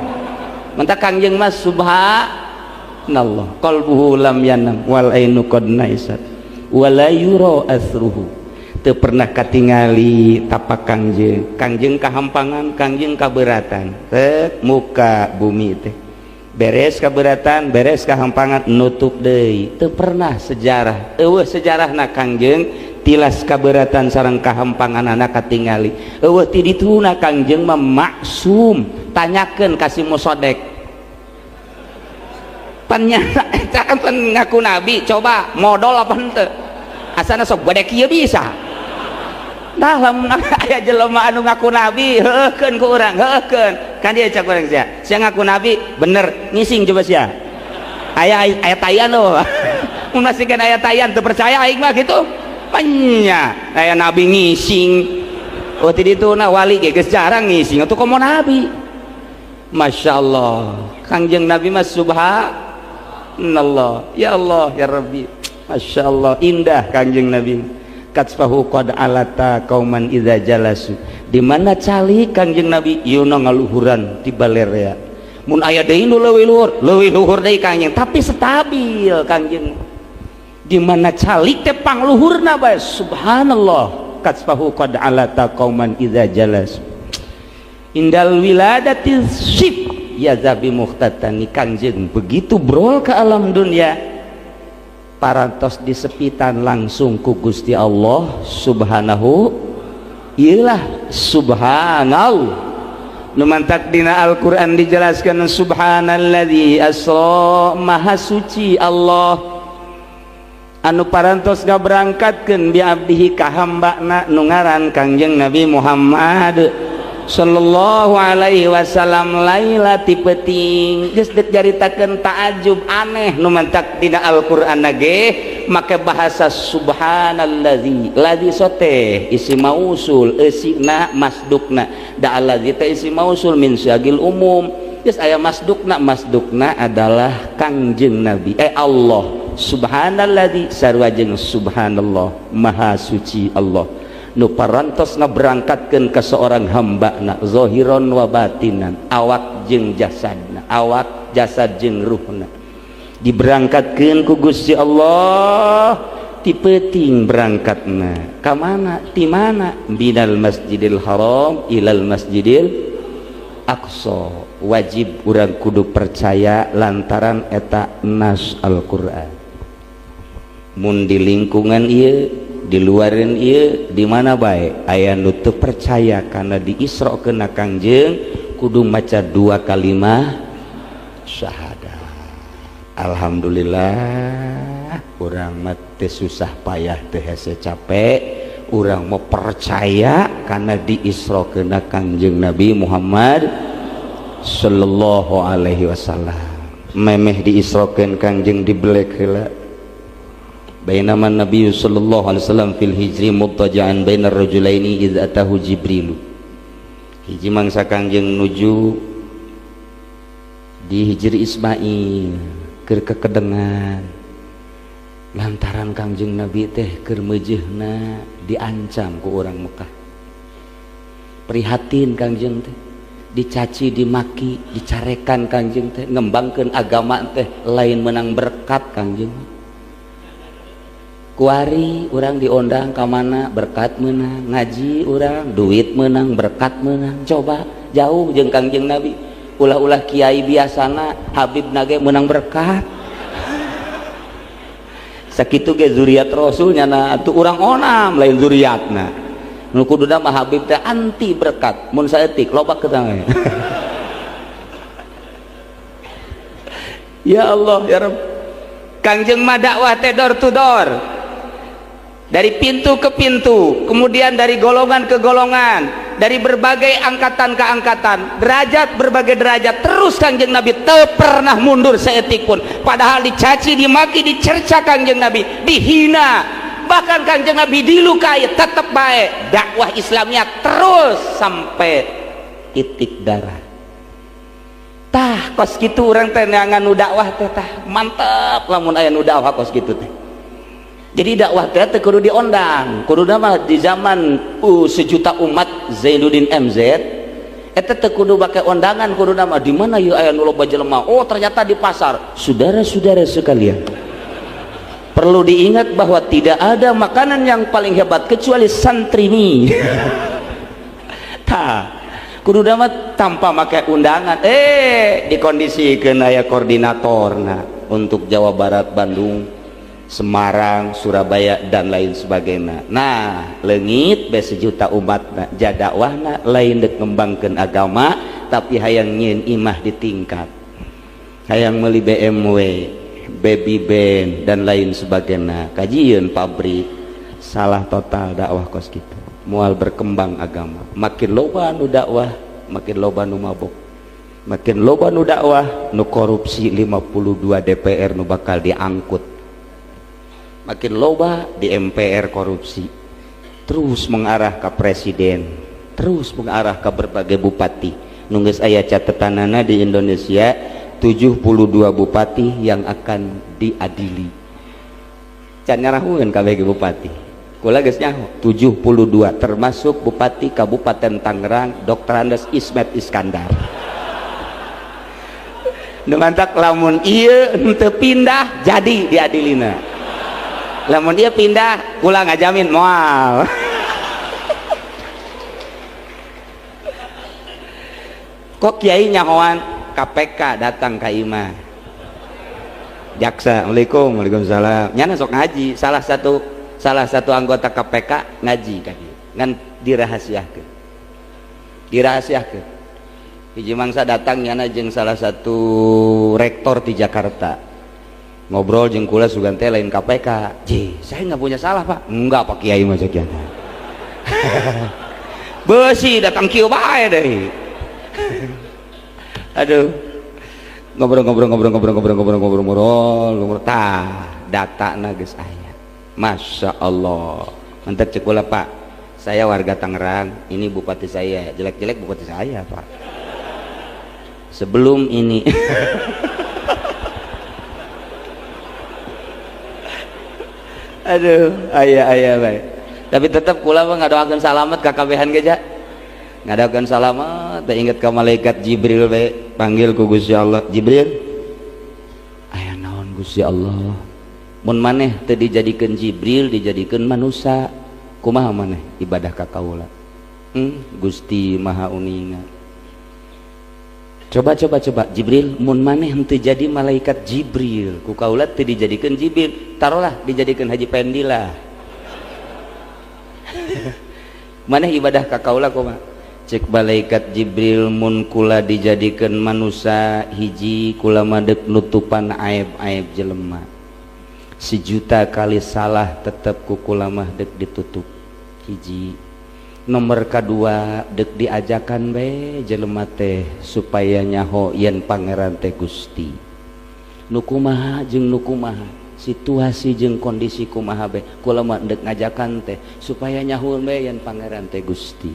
Speaker 1: Mantak Kangjeng mas subhanallah qalbuhu lam yanam wal ainu qad naisat wala yura asruhu. Teu pernah katingali tapak Kangjeng kahampangan, Kangjeng kaberatan. Muka bumi teh beres kaberatan, beres kahampangan nutup deui. Teu pernah sejarah eueuh sejarahna Kangjeng tilas kaberatan sareng kahampangan anak katingali. Eueuh ti dituna Kangjeng mah maksum. Tanyakeun kasih musodek pannyata eta kan ngaku nabi coba modal apa henteu asana sok bodek ieu bisa tah lamun aya jelema anu ngaku nabi heukeun ku urang heukeun kan dia cak urang sia ngaku nabi bener ngising coba sia aya tayan lo mun masihkeun aya tayan teu percaya aing mah kitu panya aya nabi ngising oh ti dituna wali ge geus jarang ngising atuh komo nabi. Masya Allah Kangjeng Nabi mas subhanallah. Ya Allah ya Rabbi Masya Allah indah Kangjeng Nabi. katsfahu qad alata qauman idza jalasu. Di mana cali Kangjeng Nabi yeuna ngaluhuran ti balarea. Mun aya deui nu leuwih luhur deui Kangjeng, tapi stabil Kangjeng. Di mana cali teh pangluhurna bae subhanallah katsfahu qad alata qauman idza jalasu. Indal wiladati sif ya zabi muhtatani. Kangjeng begitu brol ke alam dunia parantos disepitan langsung ku Gusti Allah subhanahu iyalah subhanallah. Nu mantak dina Al-Qur'an dijelaskan subhanalladzi asra maha suci Allah anu parantos ngaberangkatkeun bi abdihi ka hambana nu ngaran Kangjeng Nabi Muhammad sallallahu alaihi wasallam lailati peuting geus dicaritakeun taajub aneh nu mantak dina Al-Qur'an ge make bahasa subhanallazi. Ladzi sote isim mausul eusina masdukna da allazi teh isim mausul min syagil umum geus aya masdukna adalah Kangjeng Nabi Allah subhanallazi sarua jeung subhanallah maha suci Allah nu parantos ngaberangkatkeun ka seorang hambana zahiron wa batinan awak jeung jasadna awak jasad jeung ruhna diberangkatkeun ku Gusti Allah ti peuting berangkatna ka mana ti mana minal masjidil haram ilal masjidil aqsa. Wajib urang kudu percaya lantaran eta nas Al-Qur'an. Mun di lingkungan ieu di luarin ieu di mana bae aya nu teu percaya karena diisrokeun Kangjeng kudu maca 2 kalimah syahadat. Alhamdulillah urang mah teu susah payah teu hese capek urang mau percaya karena diisrokeun Kangjeng Nabi Muhammad sallallahu alaihi wasallam. Memeh diisrokeun Kangjeng dibelek heula bainama Nabi sallallahu alaihi wasallam fil hijri muttaja'an bainar rajulaini idz atahu Jibril. Hiji mangsa Kangjeng nuju di hijri Ismail keur kekedengan lantaran Kangjeng Nabi teh keur meujeuhna diancam ku urang Mekah. Prihatin Kangjeng teh dicaci dimaki dicarekan Kangjeng teh ngembangkeun agama teh lain menang berkat Kangjeng. Kuari orang diundang ke mana berkat menang, ngaji orang duit menang berkat menang. Coba jauh jeung Kangjeng Nabi ulah-ulah kiai biasana Habib nage menang berkat sakitu ge zuriat Rasul nyana atuh urang onam lain zuriatna nu kuduna mah Habib teh anti berkat mun saeutik loba keutang ya Allah ya Rabb. Kangjeng mah dakwah teh door to door, dari pintu ke pintu, kemudian dari golongan ke golongan, dari berbagai angkatan ke angkatan, derajat berbagai derajat, terus Kangjeng Nabi teu pernah mundur seetik pun. Padahal dicaci, dimaki, dicerca Kangjeng Nabi, dihina, bahkan Kangjeng Nabi dilukai, tetap baik dakwah Islamnya terus sampai titik darah. Tah kos kitu urang teh nganu dakwah teh tah mantep lamun aya nu dakwah kos kitu teh. Jadi dakwah teh kudu diondang, kudu mah di zaman sejuta umat Zainuddin MZ eta teh kudu bake undangan, kudu mah di mana ieu aya nu loba jelema. Oh ternyata di pasar. Saudara-saudara sekalian, perlu diingat bahwa tidak ada makanan yang paling hebat kecuali santri mie. Tah kudu mah tanpa make undangan dikondisikeun aya koordinatorna untuk Jawa Barat, Bandung, Semarang, Surabaya dan lain sebagainya. Nah leungit be sejuta umatna jadakwahna lain dek ngembangkeun agama tapi hayang nyieun imah di tingkat, hayang meuli BMW, baby band dan lain sebagainya, kajieun pabrik. Salah total dakwah kos kitu. Moal berkembang agama, makin loba nu dakwah makin loba nu mabok, makin loba nu dakwah nu korupsi 52 DPR nu bakal diangkut, makin loba di MPR korupsi, terus mengarah ke presiden, terus mengarah ke berbagai bupati. Nunggus aya catetanana di Indonesia 72 bupati yang akan diadili. Can nyarahueun kabeh bupati kula geus nyaho 72 termasuk Bupati Kabupaten Tangerang Dr. Andes Ismet Iskandar. Nu mantak lamun ieu henteu pindah jadi diadilina. Lamun ieu pindah kula ngajamin moal. Kok kiai nyahoan KPK datang ka imah. Jaksa, Assalamualaikum, Waalaikumsalam. Nyana sok ngaji, salah satu anggota KPK ngaji ka dieu. Ngan dirahasiakeun. Hiji mangsa datang nyana jeung salah satu rektor di Jakarta. Ngobrol jeung kula sugan teh lain KPK. Ji, saya nggak punya salah, Pak. Enggak, Pak Kiai mah cek yana. Beusi datang kieu bae deui. Aduh. Ngobrol tah datana geus aya. Masya Allah. Mantap cek kula, Pak. Saya warga Tangerang, ini bupati saya. Jelek-jelek bupati saya, Pak. Sebelum ini aduh ayah baik, tapi tetap kula mah ngadoakeun salamet ka kabehan geus ngadoakeun salamet teh inget ka malaikat Jibril bae panggil ku Gusti Allah. Jibril aya naon Gusti Allah, mun maneh teu dijadikeun Jibril dijadikeun manusia kumaha maneh ibadah ka kaula? Gusti Maha Uninga. Coba Jibril mun maneh henteu jadi malaikat Jibril ku kaula teu dijadikeun Jibril, taruhlah dijadikeun Haji Pendila. Maneh ibadah ka kaula kumaha? Cek malaikat Jibril mun kula dijadikeun manusia hiji kula madeg nutupan aib-aib jelema. 1.000.000 kali salah tetep ku kula mah deg ditutup hiji. Nomor kedua dek diajakan be jelema teh supaya nyaho yen pangeran teh Gusti. Nu kumaha jeung nu kumaha, situasi jeung kondisi kumaha be kula mah dek ngajakan teh supaya nyaho be yen pangeran teh Gusti.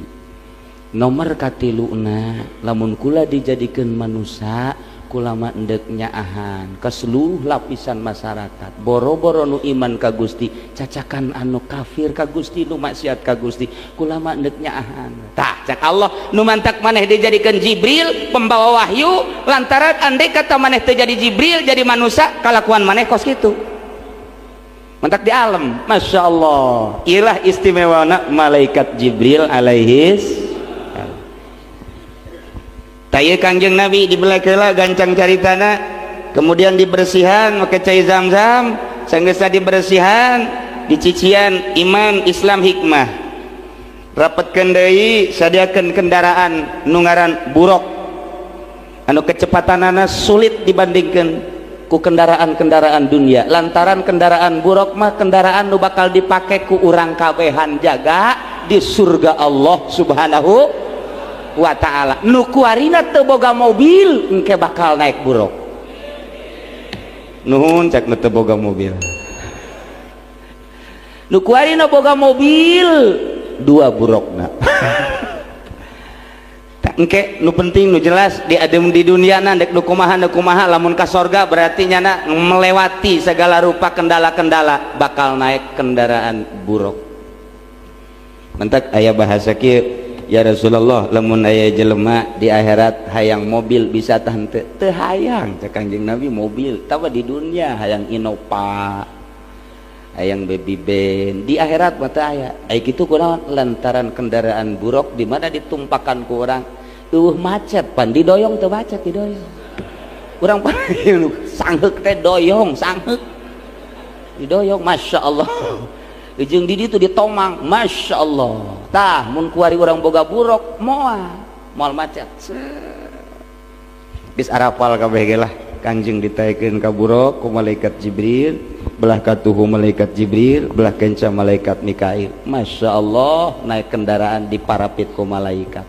Speaker 1: Nomor katiluna lamun kula dijadikeun manusia kula mah endek nyaahan ka seluruh lapisan masyarakat boro-boro nu iman ka Gusti cacakan anu kafir ka Gusti nu maksiat ka Gusti kula mah endek nyaahan. Tah cak Allah nu mantak maneh dijadikeun Jibril pembawa wahyu lantaran andai kata maneh teu jadi Jibril jadi manusia kalakuan maneh kos kitu mantak di alam. Masya Allah ilah istimewana malaikat Jibril alaihis. Taya Kangjeng Nabi di belakela gancang caritana kemudian dibersihan make cai zam-zam sanggeusna dibersihan dicician iman Islam hikmah rapetkeun deui sadiakeun kendaraan nu ngaran buruk anu kecepatanana sulit dibandingkeun ku kendaraan-kendaraan dunia lantaran kendaraan buruk mah kendaraan nu bakal dipake ku urang kabehan jaga di surga Allah Subhanahu wa ta'ala. Nu kuarina teu boga mobil engke bakal naik buruk. Nuhun cek nu teu boga mobil. Nu kuarina boga mobil dua burukna. Engke nu penting nu jelas di adem di duniana dek nu kumaha lamun ka sorga berarti nyana melewati segala rupa kendala-kendala bakal naik kendaraan buruk. Mentak aya bahasa kieu ya Rasulullah lamun aya jelema di akhirat hayang mobil bisa tah teu hayang cek Kanjeng Nabi mobil tawa di dunia hayang Innova hayang baby ben di akhirat mah teu aya ai kitu kunaon lantaran kendaraan buruk di mana ditumpakan ku urang macet pan didoyong teu macet didoyong urang pan sangheuk teh doyong sangheuk didoyong Masya Allah jeung di ditu ditomang Masya Allah tah mun kuari urang boga buruk moal macet geus arapal kabeh ge lah Kanjeng ditaekeun ka buruk ku malaikat Jibril belah katuhu malaikat Jibril belah kenca malaikat Mikail Masya Allah naik kendaraan diparapit ku malaikat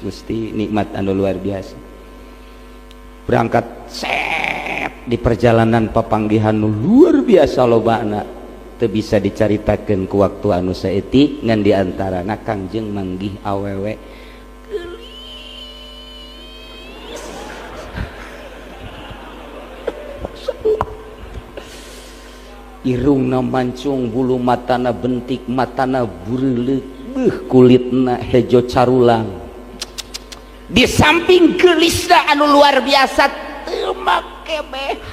Speaker 1: Gusti nikmat anu luar biasa berangkat set di perjalanan papanggihan nu luar biasa lobana teu bisa dicaritakeun ku waktu anu saeutik ngan diantarana Kangjeng manggih awewe irungna mancung, bulu matana bentik, matana bureuleuh, kulitna hejo carulang. Di samping gelisna anu luar biasa teu make BH.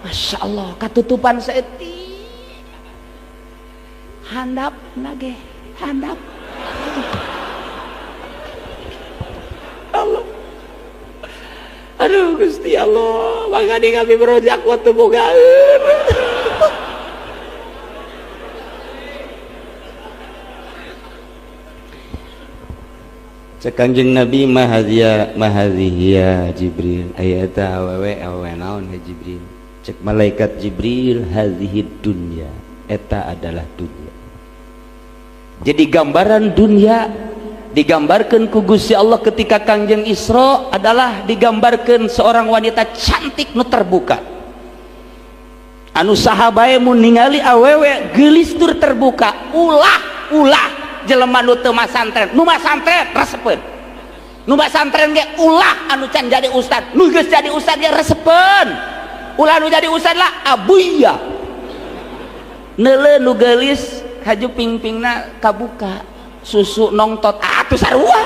Speaker 1: Masya Allah, katutupan saeutik handap nage handap Allah. Aduh Gusti Allah, maka di kami berojak waktu bogaeur. Cek Kanjeng Nabi mahadhiya Jibril ayata awewe awewe naon ya Jibril. Cek malaikat Jibril hadhihi dunya, eta adalah dunia. Jadi gambaran dunia digambarkan ku Gusti Allah ketika Kangjeng Isra adalah digambarkan seorang wanita cantik nu terbuka. Anu sahabae mun ningali awewe geulis tur terbuka, ulah jelema nu teu masantren. Nu masantren resepeun. Nu masantren ge ulah anu can jadi ustad. Nu geus jadi ustad ge resepeun. Ulah nu jadi ustad lah abuya. Neuleuh nu geulis haju pingpingna kabuka. Susu nongtot atuh sarua.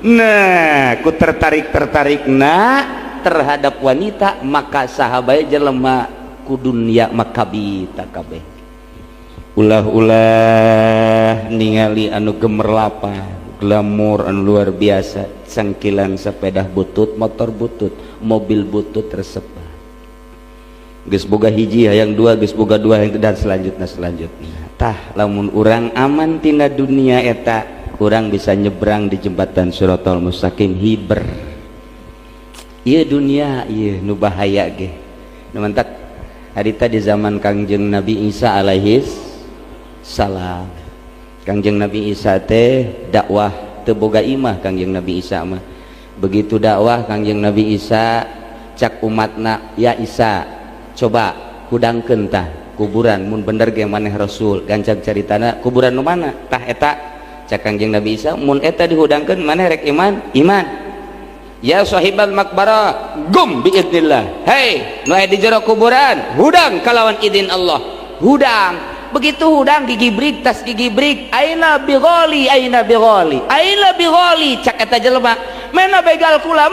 Speaker 1: Nah, ku tertarik-tertarikna terhadap wanita, maka sahabat jelema ku dunya makabita kabeh. Ulah-ulah ningali anu gemerlapan, glamor anu luar biasa, cangkilan sepeda butut, motor butut, mobil butut tersebar. Geus boga hiji hayang dua, geus boga dua hayang dan selanjutnya. Tah lamun urang aman tina dunia eta, urang bisa nyebrang di jembatan Shiratal Mustaqim hiber. Ieu dunia ieu nu bahaya ge. Nu mantak harita di zaman Kangjeng Nabi Isa alaihis salam. Kangjeng Nabi Isa teh dakwah teu boga imah. Kangjeng Nabi Isa mah begitu dakwah Kangjeng Nabi Isa cak umatna, ya Isa coba hudangkeun tah kuburan mun bener ge maneh rasul, gancang caritana kuburan nu mana tah eta. Cak Kangjeng Nabi Isa mun eta dihudangkeun maneh rek iman. Ya sahibal makbara gum biidznillah. Hei nu aya di jero kuburan hudang kalawan izin Allah. Hudang begitu hudang gigi brig tas gigi brig aina bighali cak eta jelema mana begal kula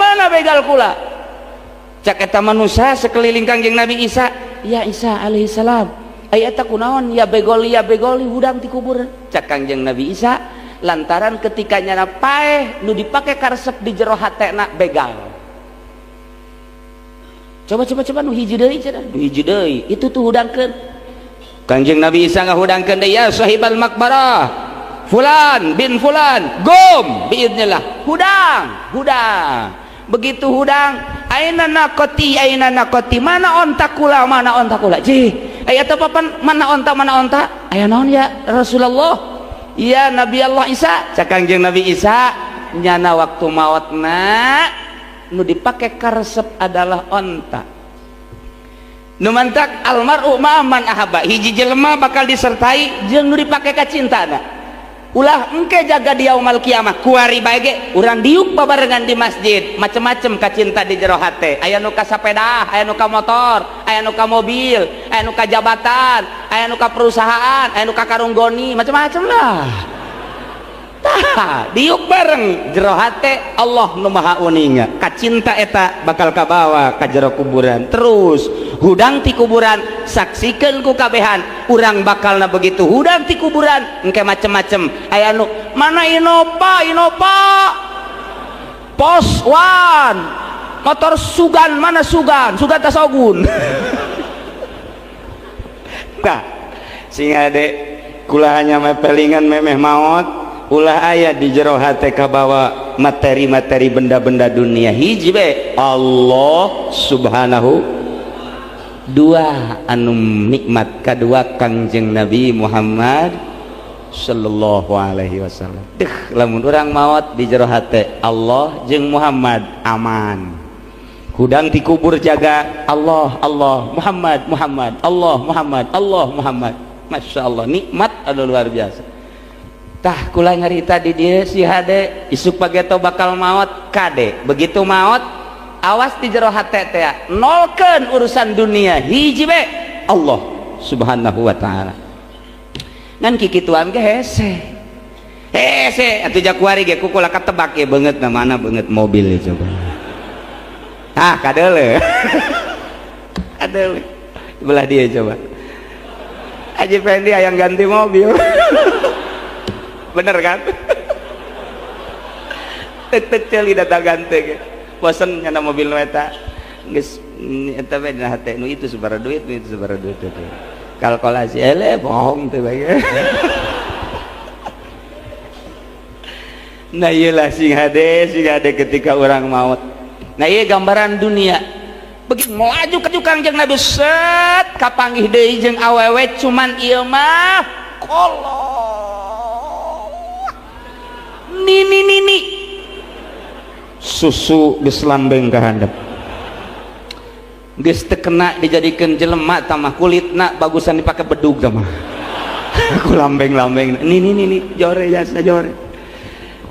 Speaker 1: cak eta manusia sekeliling Kangjeng Nabi Isa. Ya Isa alaihissalam aya eta kunaon ya begoli hudang ti kubur. Cak Kangjeng Nabi Isa lantaran ketika nyana paeh nu dipake karesep di jero hatena begal. Coba nu hiji deui cenah, nu hiji deui itu tuh hudangkeun. Kangjeng Nabi Isa ngahudangkeun deui ya sahibal makbarah fulan bin fulan gum biidznillah hudang. Begitu hudang aina nakoti mana onta kula ji aya teh papan mana onta aya naon ya Rasulullah ya Nabi Allah Isa. Cak Kangjeng Nabi Isa nyana waktu maotna nu dipake karesep adalah onta. Nu mantak almar'u ma'man ahaba, hiji jelema bakal disertai jeung nu dipake ka cintana. Ulah engke jaga di yaumul kiamah kuari bae ge urang diuk babarengan di masjid macem-macem kacinta di jero hate. Aya nu ka sapeda, aya nu ka motor, aya nu ka mobil, aya nu ka jabatan, aya nu ka perusahaan, aya nu ka karunggoni, macem-macem lah. Tah diuk bareng jero hate Allah nu maha uninga. Kacinta eta bakal kabawa ka jero kuburan. Terus hudang ti kuburan saksikeun ku kabehan urang bakalna begitu hudang ti kuburan engke macem-macem aya nu mana Innova pos one motor sugan mana sugan tasogun. Nah sing ade kula hanya mepelingan memeh maot ulah aya di jero hate kabawa materi-materi benda-benda dunia. Hiji be Allah subhanahu, dua anu nikmat kedua Kangjeng Nabi Muhammad sallallahu alaihi wasallam. Lamun urang maot di jero hate Allah jeung Muhammad aman. Hudang di kubur jaga Allah Muhammad Allah. Masya Allah nikmat anu luar biasa. Tah kula ngarita di dieu si hade isuk pageto bakal maot kade begitu maot awas di jero hate teh nolkeun urusan dunia hiji be Allah subhanahu wa ta'ala. Ngan kikituan ge hese atuh jakuari ge kukula katebak ge beungeut na mana beungeut mobil coba kadeule kadeule belah dia coba Haji Fendi hayang ganti mobil bener kan tek celi datang ganti ge bosen nyana mobil nu eta geus eta we dina hate nu itu sabaraha duit nu itu sabaraha duit teh kalkulasi bohong teh bae. Nah iyalah sing hade ketika orang maut. Nah iya gambaran dunia begitu melaju ke Kangjeng Nabi set kapanggih deui jeung awewe cuman ieu mah kolot nini susu geus lambeng ka handap geus teu kena dijadikeun jelema tamah kulitna bagusan dipake bedug tamah aku lambeng nini jore jasa jore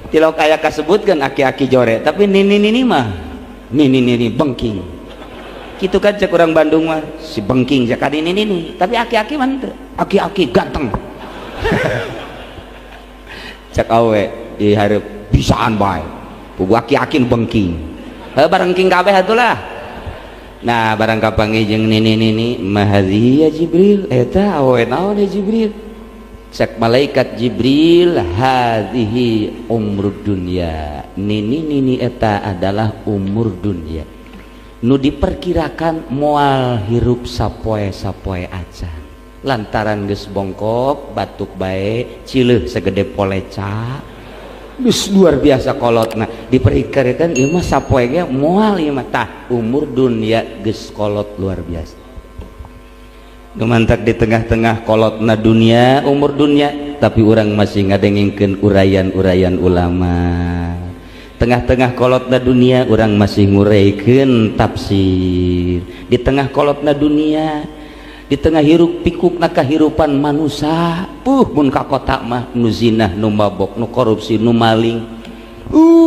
Speaker 1: tilok aya kasebutkeun aki-aki jore tapi nini mah nini bengking kitu kan cek urang Bandung mah si bengking cek nini tapi aki-aki mah teu aki-aki ganteng cek awe di hareup bisaan bae pugu aki-aki bengking barengking kabeh atulah. Nah barang kapanggih jeung nini mahadhi ya Jibril eta awe naon ya Jibril cek malaikat Jibril hadhihi umrud dunya nini eta adalah umur dunia nu diperkirakan moal hirup sapoe aja lantaran geus bongkok batuk bae cileuh segede poleca geus luar biasa kolotna diperkirakan ieu mah sapoe ge moal ieu mah tah umur dunia geus kolot luar biasa. Gemantak di tengah-tengah kolotna dunia umur dunia tapi orang masih ngadengengkeun urayan-urayan ulama. Tengah-tengah kolotna dunia orang masih ngureikeun tafsir. Di tengah kolotna dunia di tengah hiruk pikukna kahirupan manusia mun ka kota mah nu zinah nu mabok nu korupsi nu maling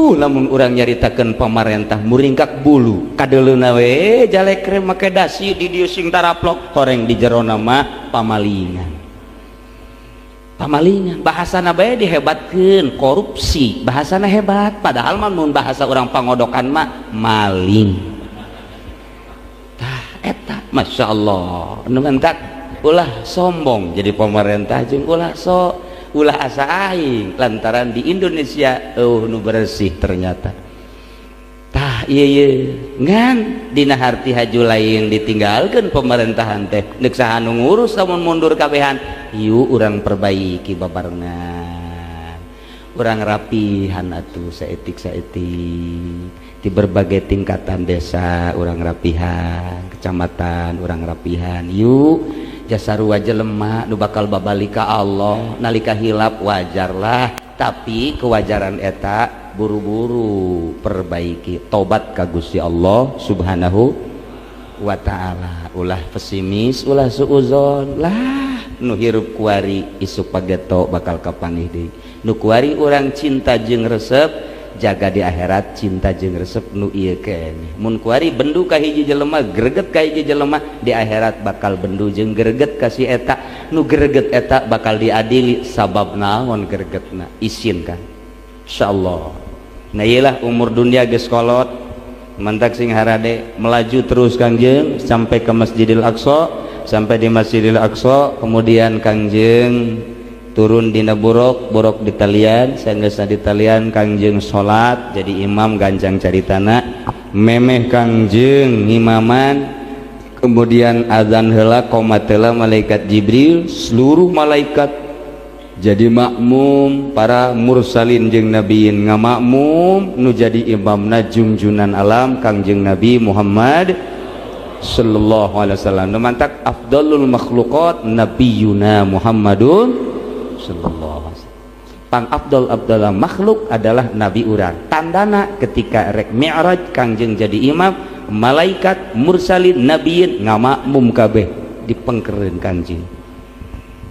Speaker 1: lamun urang nyaritakeun pamarentah muringkak bulu kadeleuna we jalekre make dasi di dieu sing taraplok horeng di jerona mah pamalingan bahasana bae dihebatkeun korupsi bahasana hebat padahal mah mun bahasa urang pangodokan mah maling. Eta Masya Allah nu mentak ulah sombong jadi pemerintah jeung ulah asa aing lantaran di Indonesia nu bersih ternyata tah ieu ngan dina harti haju lain ditinggalkeun pemerintahan teh neuk saha nu ngurus lamun mundur kabehan ieu urang perbaiki babarengan urang rapihan atuh saetik di berbagai tingkatan desa orang rapihan kecamatan orang rapihan yuk jasa ruwa jelema nu bakal babalika Allah nalika hilap wajarlah tapi kewajaran eta buru-buru perbaiki tobat ka Gusti Allah subhanahu wa ta'ala ulah pesimis ulah suuzon lah nu hirup kuari isuk pageto bakal kapanggih deui nu kuari urang cinta jeung resep jaga di akhirat cinta jeung resep nu ieu keneh mun kuari bendu ka hiji jelema greget ka hiji jelema di akhirat bakal bendu jeung greget ka si eta nu greget eta bakal diadili sabab naon gregetna isin kan insyaallah. Nah iyalah umur dunia geus kolot mantak sing harade melaju terus Kangjeng sampai ke Masjidil Aqsa sampai di Masjidil Aqsa kemudian Kangjeng turun dina borok di talian saenggeusna di talian Kangjeng salat jadi imam ganjang caritana memeh Kangjeng imaman kemudian azan heula qomat heula malaikat Jibril seluruh malaikat jadi makmum para mursalin jeung nabiin ngamakmum nu jadi imamna junjunan alam Kangjeng Nabi Muhammad sallallahu alaihi wasallam nu mantak afdalul makhluqat nabiyuna Muhammadun sallallahu alaihi wasallam pang abdallah makhluk adalah nabi urang tandana ketika rek mi'raj Kangjeng jadi imam malaikat mursalin nabiin ngamakmum kabeh dipengkereun Kangjeng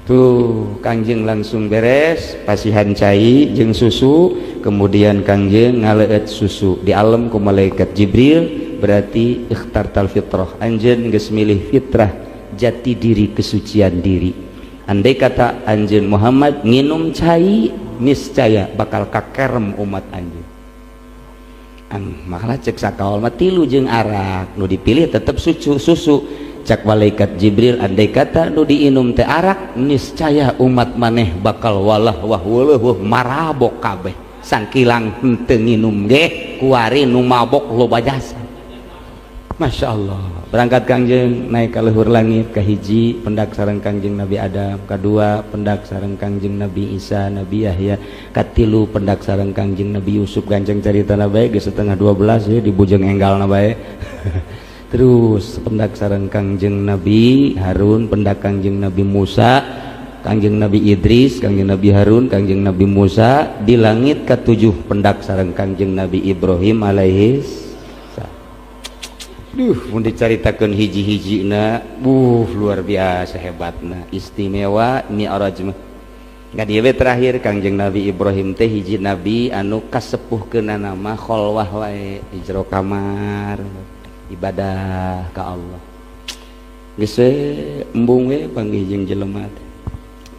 Speaker 1: tuh Kangjeng langsung beres pasihan cai jeung susu kemudian Kangjeng ngaleut susu di alam ku malaikat Jibril berarti ikhtartal fitrah, anjeun geus milih fitrah jati diri kesucian diri. Andai kata anjeun Muhammad nginum cai niscaya bakal kakerem umat anjeun. Makanya cek sakaol mah tilu jeung arak nu dipilih tetap susu. Cak malaikat Jibril andai kata nu diinum teh arak niscaya umat maneh bakal walah wah weueuh marabok kabeh sangkilang henteu nginum ge kuari nu mabok loba jasa. Masya Allah. Berangkat Kangjeng naik ka luhur langit, kahiji pendak sareng Kangjeng Nabi Adam, kadua pendak sareng Kangjeng Nabi Isa, Nabi Yahya, katilu pendak sareng Kangjeng Nabi Yusuf. Ganjeng caritana bae geus setengah 12 ya di bujeng enggalna bae. Terus pendak sareng Kangjeng Nabi Harun, pendak Kangjeng Nabi Musa, Kangjeng Nabi Idris, Kangjeng Nabi Harun, Kangjeng Nabi Musa. Di langit ketujuh pendak sareng Kangjeng Nabi Ibrahim alaihis. Mun dicaritakeun hiji-hijina luar biasa hebatna, istimewa mi'raj mah. Ngadieu we terakhir Kangjeng Nabi Ibrahim teh hiji nabi anu kasepuhkeunana mah kholwah wae di jero kamar ibadah ka Allah. Geus we embung we panggih jeung jelema teh.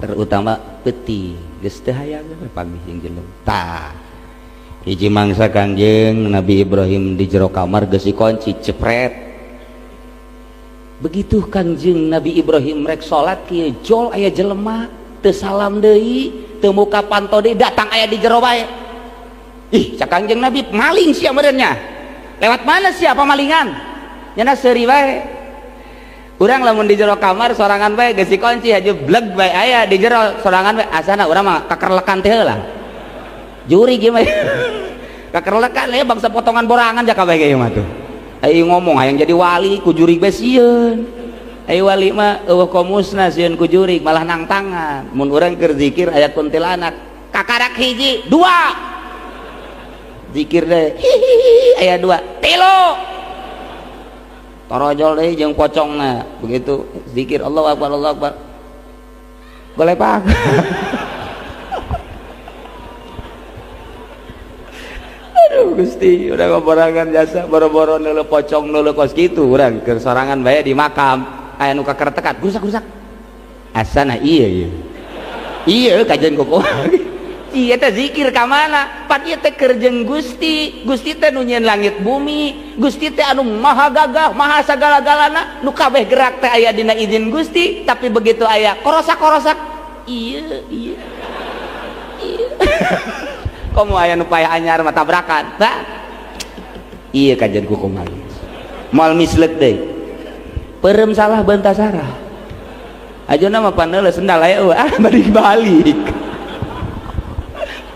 Speaker 1: Terutama peuting, geus teu hayang we panggih jeung jelema. Tah. Hiji mangsa Kangjeng Nabi Ibrahim di jero kamar geus dikunci cepret. Begitu Kangjeng Nabi Ibrahim rek salat kieu jol aya jelema teu salam deui, teu muka panto deui, datang aya di jero bae. Ih, cak Kangjeng Nabi maling sia meureunnya. Lewat mana sia pamalingan? Nyana seuri bae. Urang lamun di jero kamar sorangan bae geus dikunci haju bleg bae aya di jero sorangan bae asana urang mah kakerlekan teh heula. Juri gimana? Kakerlekan ya bangsa potongan borangan jak kabeh ge mah tuh. Ayo ngomong hayang jadi wali ku jurig bae sieun. Ayo wali mah eueuh komusna sieun ku jurig malah nang tangan. Mun urang keur zikir aya kuntilanak, kakarak hiji, dua. Zikir deui, aya dua, tilu. Torojol deui jeung pocongna. Begitu zikir Allahu Akbar Allahu Akbar. Golepak. Aduh Gusti, udah ngoborangan jasa boro-boro neuleuh pocong neuleuh kos kitu urang keur sorangan bae di makam aya nu kakertekan gusak-gusak. Asana ieu. Ieu kajian kuku. Ieu teh zikir ka mana? Pan ieu teh keur jeung Gusti. Gusti teh nu nyieun langit bumi. Gusti teh anu maha gagah, maha sagala-galana, nu kabeh gerak teh aya dina izin Gusti, tapi begitu aya korosak-korosak ieu. Komo aya nu payah anyar mah tabrakan. Tah. Ieu kajian ku kumaha. Moal misleuk deui. Peureum salah beunta sarah. Ajeuna mah paneuleuh sendal aya balik balik.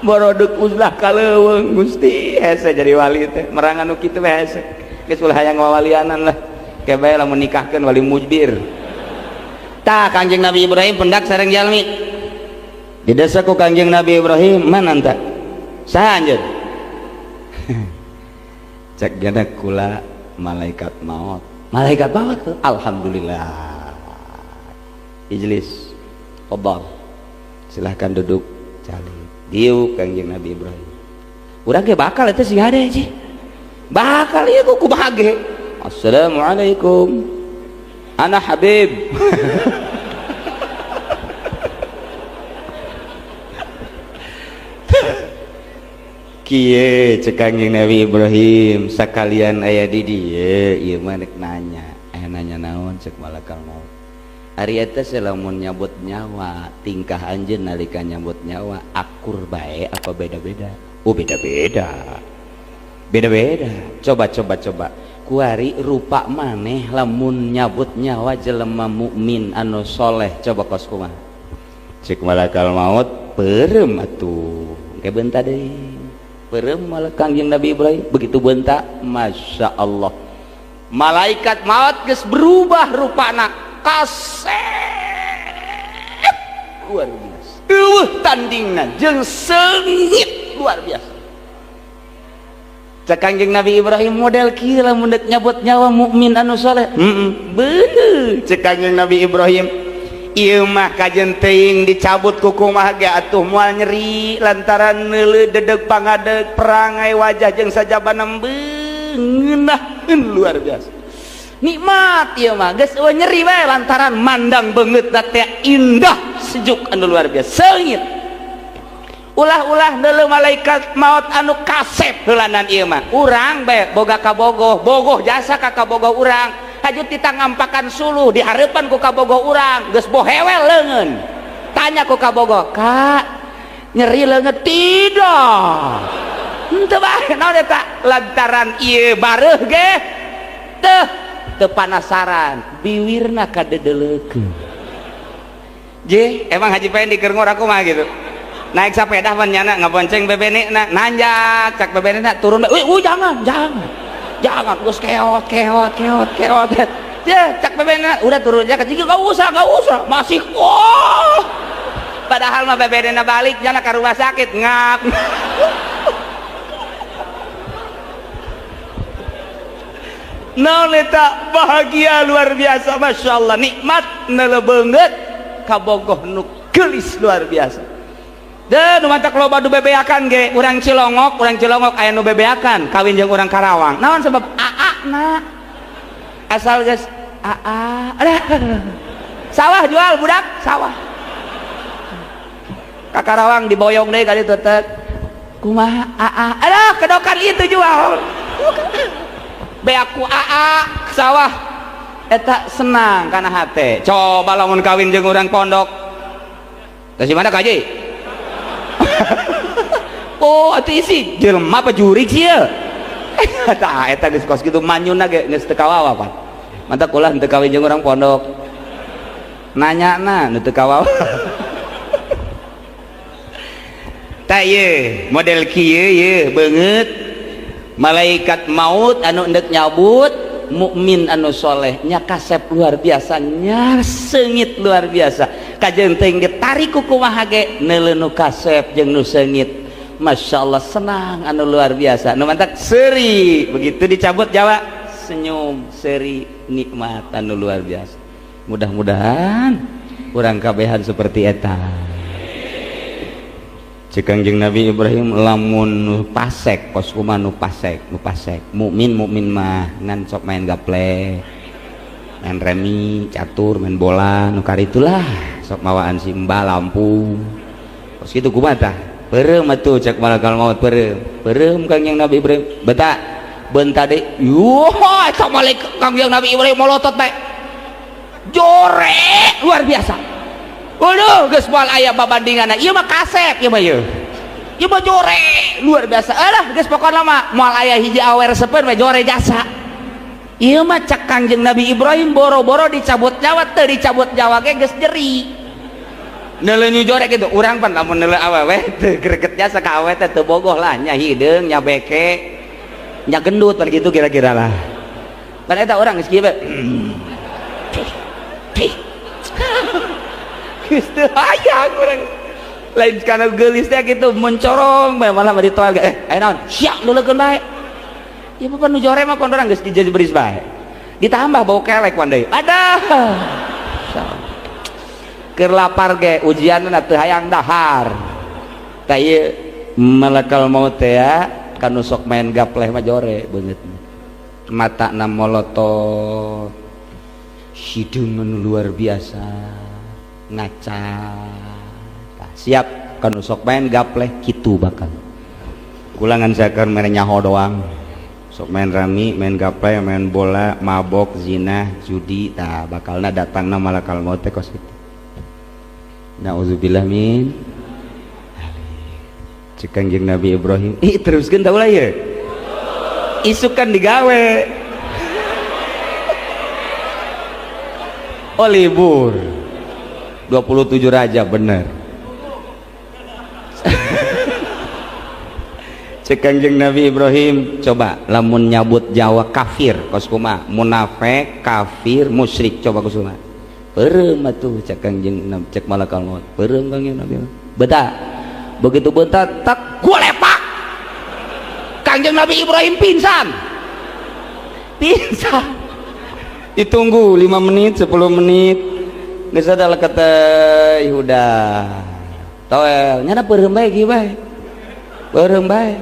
Speaker 1: Boroduk uzlah kaleuweung Gusti hese jadi wali teh. Merangan nu kitu we hese. Geus ulah hayang wawalianan lah. Ke bae lamun nikahkeun wali mujbir. Tah Kangjeng Nabi Ibrahim pendak sareng jalmi. Didesa ku Kangjeng Nabi Ibrahim mana anta? Saha anjeun? Cek gana kula malaikat maut. Malaikat maut tuh alhamdulillah. Ijlis. Fadhal. Silahkan duduk cali. Dieu Kangjeng Nabi Ibrahim. Urang ge bakal eta sing hade ji. Bakal ieu ku bahage. Assalamualaikum. Ana Habib. Kieu cek Kangjeng Nabi Ibrahim sakalian aya di dieu ieu mah rek nanya nanya naon cek malakal maut ari eta lamun nyabut nyawa tingkah anjeun nalika nyabut nyawa akur bae apa beda-beda? Oh beda-beda coba kuari rupa maneh lamun nyabut nyawa jelema mukmin anu soleh coba kos kumaha cek malakal maut peureum atuh engke beunta deui. Peureum malah Kangjeng Nabi Ibrahim begitu beunta Masya Allah malaikat maut geus berubah rupana kasep luar biasa eueuh tandingna jeung seungit luar biasa. Cak Kangjeng Nabi Ibrahim model kieu lamun deuk nyabut nyawa mukmin anu saleh bener cek Kangjeng Nabi Ibrahim ieu mah kajen teuing dicabut ku kumaha ge atuh moal nyeri lantaran neuleuh dedeg pangadeg perangai wajah jeung sajabana ngeunaheun luar biasa nikmat ieu mah geus nyeri we lantaran mandang beungeut teh indah sejuk anu luar biasa seungit ulah-ulah deuleu malaikat maut anu kasep heulanan ieu mah urang bae boga kabogoh bogoh jasa ka kabogoh urang hajut ditangampakan suluh di hareupan ku kabogoh urang geus bohewel leungeun tanya ku kabogoh kak nyeri leungeut tidak henteu bae naon eta lantaran ieu bareuh ge teu panasaran biwirna kadedelekeun je emang Haji Pendi keur ngor aku mah gitu naik sepeda pan nyana ngabonceng bebenena nanjak cak bebenena turun jangan geus keot ya cak bebenena udah turun aja kecil gak usah masih padahal mah bebenena balik nyana ke rumah sakit ngap naon eta bahagia luar biasa Masya Allah nikmat nelebeungeut kabogoh nu geulis luar biasa dan mantak loba nu bebeakan ge urang Cilongok aya nu bebeakan kawin jeung urang Karawang naon sebab na asal geus sawah jual budak sawah ka Karawang diboyong deui ka ditu teh kumaha kedokan itu jual beaku sawah eta senang kana hate coba lamun kawin jeung urang pondok teh mana kaji oh atuh isi jelema apa jurig sia tah eta geus kos kitu manyuna ge geus teu kawawa pan mantap ulah teu kawin jeung urang pondok nanyana nu teu kawawa tah ieu model kieu ieu beungeut malaikat maut anu endek nyabut mukmin anu soleh nya kasep luar biasa nya seungit luar biasa kajenteng ditarik ku kumaha ge neuleuh kasep jeung nu seungit Masya Allah senang anu luar biasa nu mantak seuri begitu dicabut Jawa senyum seuri nikmat anu luar biasa mudah-mudahan urang kabehan seperti eta Kangjeng Nabi Ibrahim lamun pasek kos kumaha nu pasek mukmin mah ngan sok main gaple main remi catur main bola nu karitulah sok mawaan si mbah lampu kos kitu kumaha tah peureum atuh cek malakal maut peureum Kangjeng Nabi Ibrahim benta deui yuh eta malaikat Kangjeng Nabi Ibrahim molotot bae jore luar biasa. Waduh, geus moal aya babandinganna. Ieu mah kasep ieu mah ieu. Ieu mah jore luar biasa. Alah, geus pokona mah moal aya hiji awer sepeun we jore jasa. Ieu mah cek Kangjeng Nabi Ibrahim boro-boro dicabut nyawa teu dicabut nyawa ge geus jeri. Neuleuh nyu jore kitu. Urang pan lamun neuleuh awewe teu greget jasa ka awewe teh teu bogoh lah nya hideung nya beke nya gendut pan kitu kira-kira lah. Pan eta urang geus kieu bae. Geus hayang urang lain kana geulis teh kitu mencorong bae malah di toel aya naon sia nuleukeun bae ieu mah nu jore mah pon urang geus dijadi beris bae ditambah bau kelek wan deui adah keur lapar ge ujianna teu hayang dahar tah ieu malakal maut teh kanu sok main gapleh mah jore beungeut matana molotot hidung anu luar biasa ngaca siap kan sok main gapleh kitu bakal kulangan sakar mere nyaho doang sok main rami main gapleh main bola mabok zina judi tah bakalna datangna malakal maut teh kos kitu nauzubillah min cek Kangjeng Nabi Ibrahim teruskeun tah ulah ye isukan digawe oh libur 27 Rajab bener cek Kangjeng Nabi Ibrahim coba lamun nyabut Jawa kafir kos kumaha munafik kafir musyrik coba kusuma peureum atuh cek Kangjeng Nabi cek malakal maut peureum Kangjeng Nabi beta begitu beta tak golepak Kangjeng Nabi Ibrahim pingsan ditunggu 5 menit 10 menit geus ada kata udah toel nyana peureum bae kieu bae peureum bae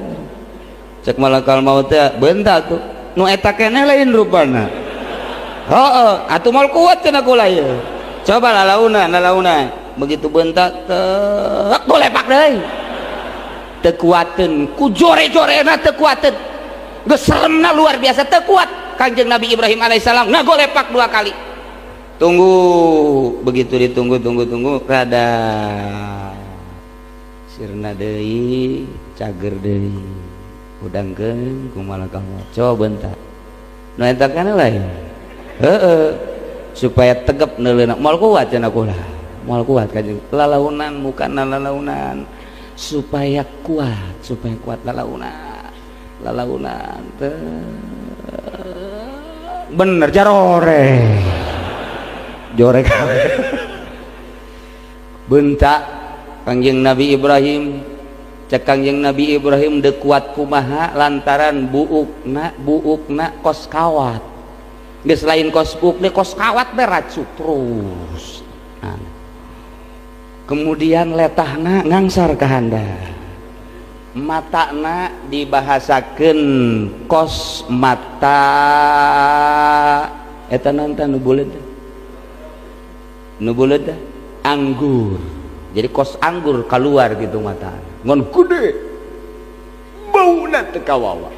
Speaker 1: cek malakal maut teh beunta tuh nu eta keneh lain rupana. Heeh, atuh moal kuat cenah kula ieu. Coba lalauna begitu bentak teu golepak deui. Teu kuateun ku jore-jorena teu kuateun. Geus seremna luar biasa teu kuat. Kanjeng Nabi Ibrahim alaihissalam ngagolepak 2 kali. Tunggu, begitu ditunggu rada sirna deui, cager deui. Udangkeun kumaha kamu. Coba bentak. Nu eta kana lain. Heeh. Supaya tegep neuleuna. Moal kuat cenah kula. Moal kuat kanjeng. Lalaunan mukana lalaunan supaya kuat lalaunan bener jore bentak Kanjeng Nabi Ibrahim. Cek Kanjeng Nabi Ibrahim deu kuat kumaha lantaran buukna kos kawat. Geus lain kos buuk deui kos kawat beracu terus. Kemudian letahna ngangsar ka handap. Matana dibahasakeun kos mata eta naon teh nu buleud anggur. Jadi kos anggur keluar gitu mata ngon gede bauna teu kawawa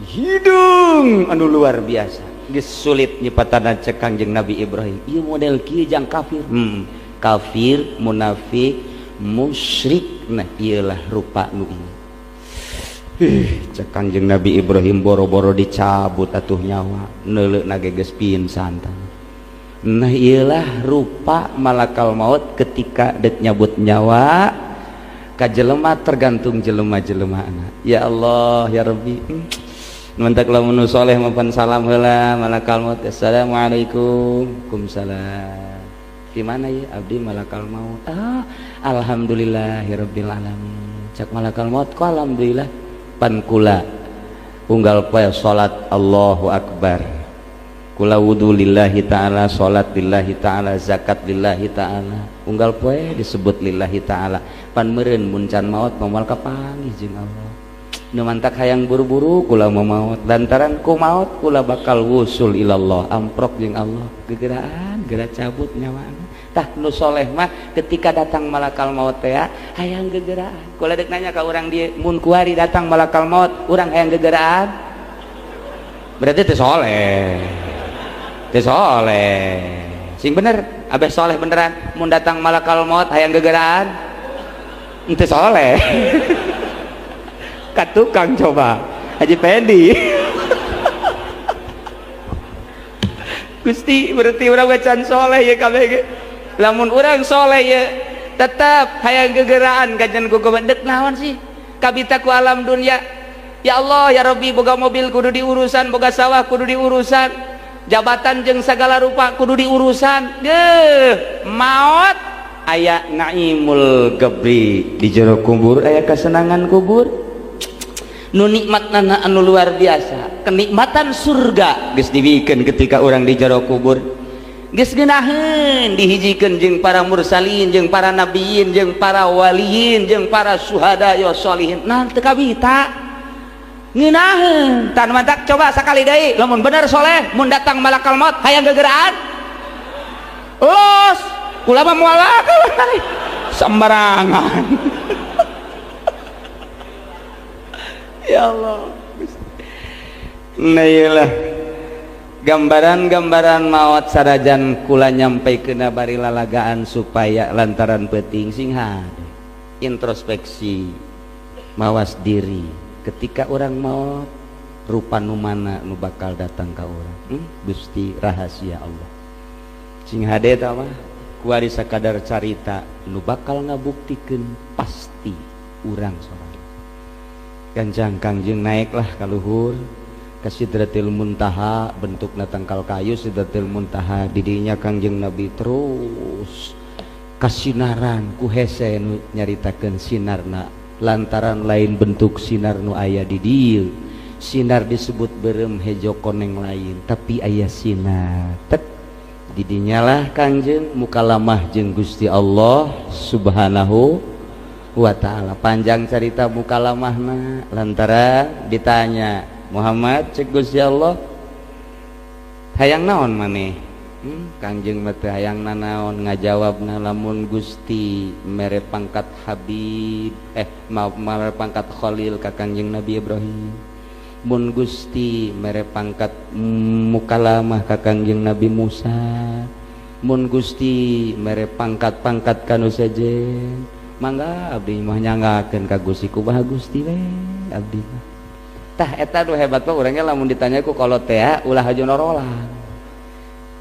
Speaker 1: hidung anu luar biasa geus sulit nyipatana cek Kanjeng Nabi Ibrahim. Ieu model kieu jang kafir. Kafir, munafik, musyrik. Nah iyalah rupa nu ieu. Cek Kanjeng Nabi Ibrahim boro-boro dicabut atuh nyawa neuleuna ge geus pisan. Nah iyalah rupa malakal maut ketika dek nyabut nyawa ka jelema tergantung jelema-jelemaana. Ya Allah ya Rabbi. Mantak lamun nu saleh mapan salam heula malakal maut. Assalamualaikum. Waalaikumsalam. Di mana ya abdi malakal maut? Alhamdulillahirabbil alamin. Cek malakal maut ku alhamdulillah pan kula unggal poe salat Allahu Akbar, kula wudu lillahi ta'ala, salat lillahi ta'ala, zakat lillahi ta'ala, unggal poe disebut lillahi ta'ala. Pan meureun mun can maot moal kapanggih jeung Allah. Nu mantak hayang buru-buru kula mau maot lantaran ku maot kula bakal wusul ilallah, amprok jeung Allah, gegeraan geura cabut nyawana. Tah nu soleh mah ketika datang malakal maut teh hayang gegeraan. Kula dek nanya ka urang dieu mun kuari datang malakal maut urang hayang gegeraan berarti teu soleh. Teu soleh. Sing bener abeh soleh beneran mun datang malakal maut hayang gegeraan teu soleh. Ka tukang coba Haji Pendi. Gusti berarti urang can soleh ya kabeh ge. Lamun urang soleh ya tetap hayang gegeraan kajian ku dek naon sih kabita ku alam dunia. Ya Allah ya Rabbi boga mobil kudu diurusan, boga sawah kudu diurusan, jabatan jeung segala rupa kudu diurusan. Maot aya naimul gabri di jero kubur, aya kesenangan kubur nu nikmatna anu luar biasa. Kenikmatan surga geus dibikeun ketika orang di jero kubur. Geus geunaheun dihijikeun jeung para mursalin, jeung para nabiyin, jeung para waliyin, jeung para syuhada ya sholihin. Nah teu kabita ngeunaheun. Tan mantak coba sakali deui lamun bener soleh mun datang malakal maut hayang gegeraan los kula mah moal sembarangan. Ya Allah. Nah iyalah gambaran-gambaran maot sarajan kula nyampaikeun bari lalagaan supaya lantaran penting sing hade introspeksi mawas diri ketika orang maot rupa nu mana nu bakal datang ka urang. Gusti rahasia Allah sing hade eta mah kuari sakadar carita nu bakal ngabuktikeun pasti urang sorangan. Ganjang Kangjeng naiklah ka luhur ka Sidratil Muntaha, bentukna tangkal kayu Sidratil Muntaha. Di dinya Kangjeng Nabi terus kasinaran ku hese nu nyaritakeun sinarna lantaran lain bentuk sinar nu aya di dieu. Sinar disebut beureum hejo koneng lain tapi aya sinar tek di dinya lah Kangjeng mukalamah jeung Gusti Allah Subhanahu wa ta'ala. Panjang cerita mukalamahna lantaran ditanya Muhammad cek Gusti Allah hayang naon maneh Kangjeng mah teu hayang nanaon ngajawabna lamun Gusti mere pangkat Habib mere pangkat Khalil ka Kangjeng Nabi Ibrahim mun Gusti mere pangkat mukalamah ka Kangjeng Nabi Musa mun Gusti mere pangkat-pangkat kanu sejen mangga abdi mah nyangakeun ka Gusti kumaha Gusti we abdi mah tah eta nu hebat mah urang lamun ditanya ku kolot teh ulah hajo norolang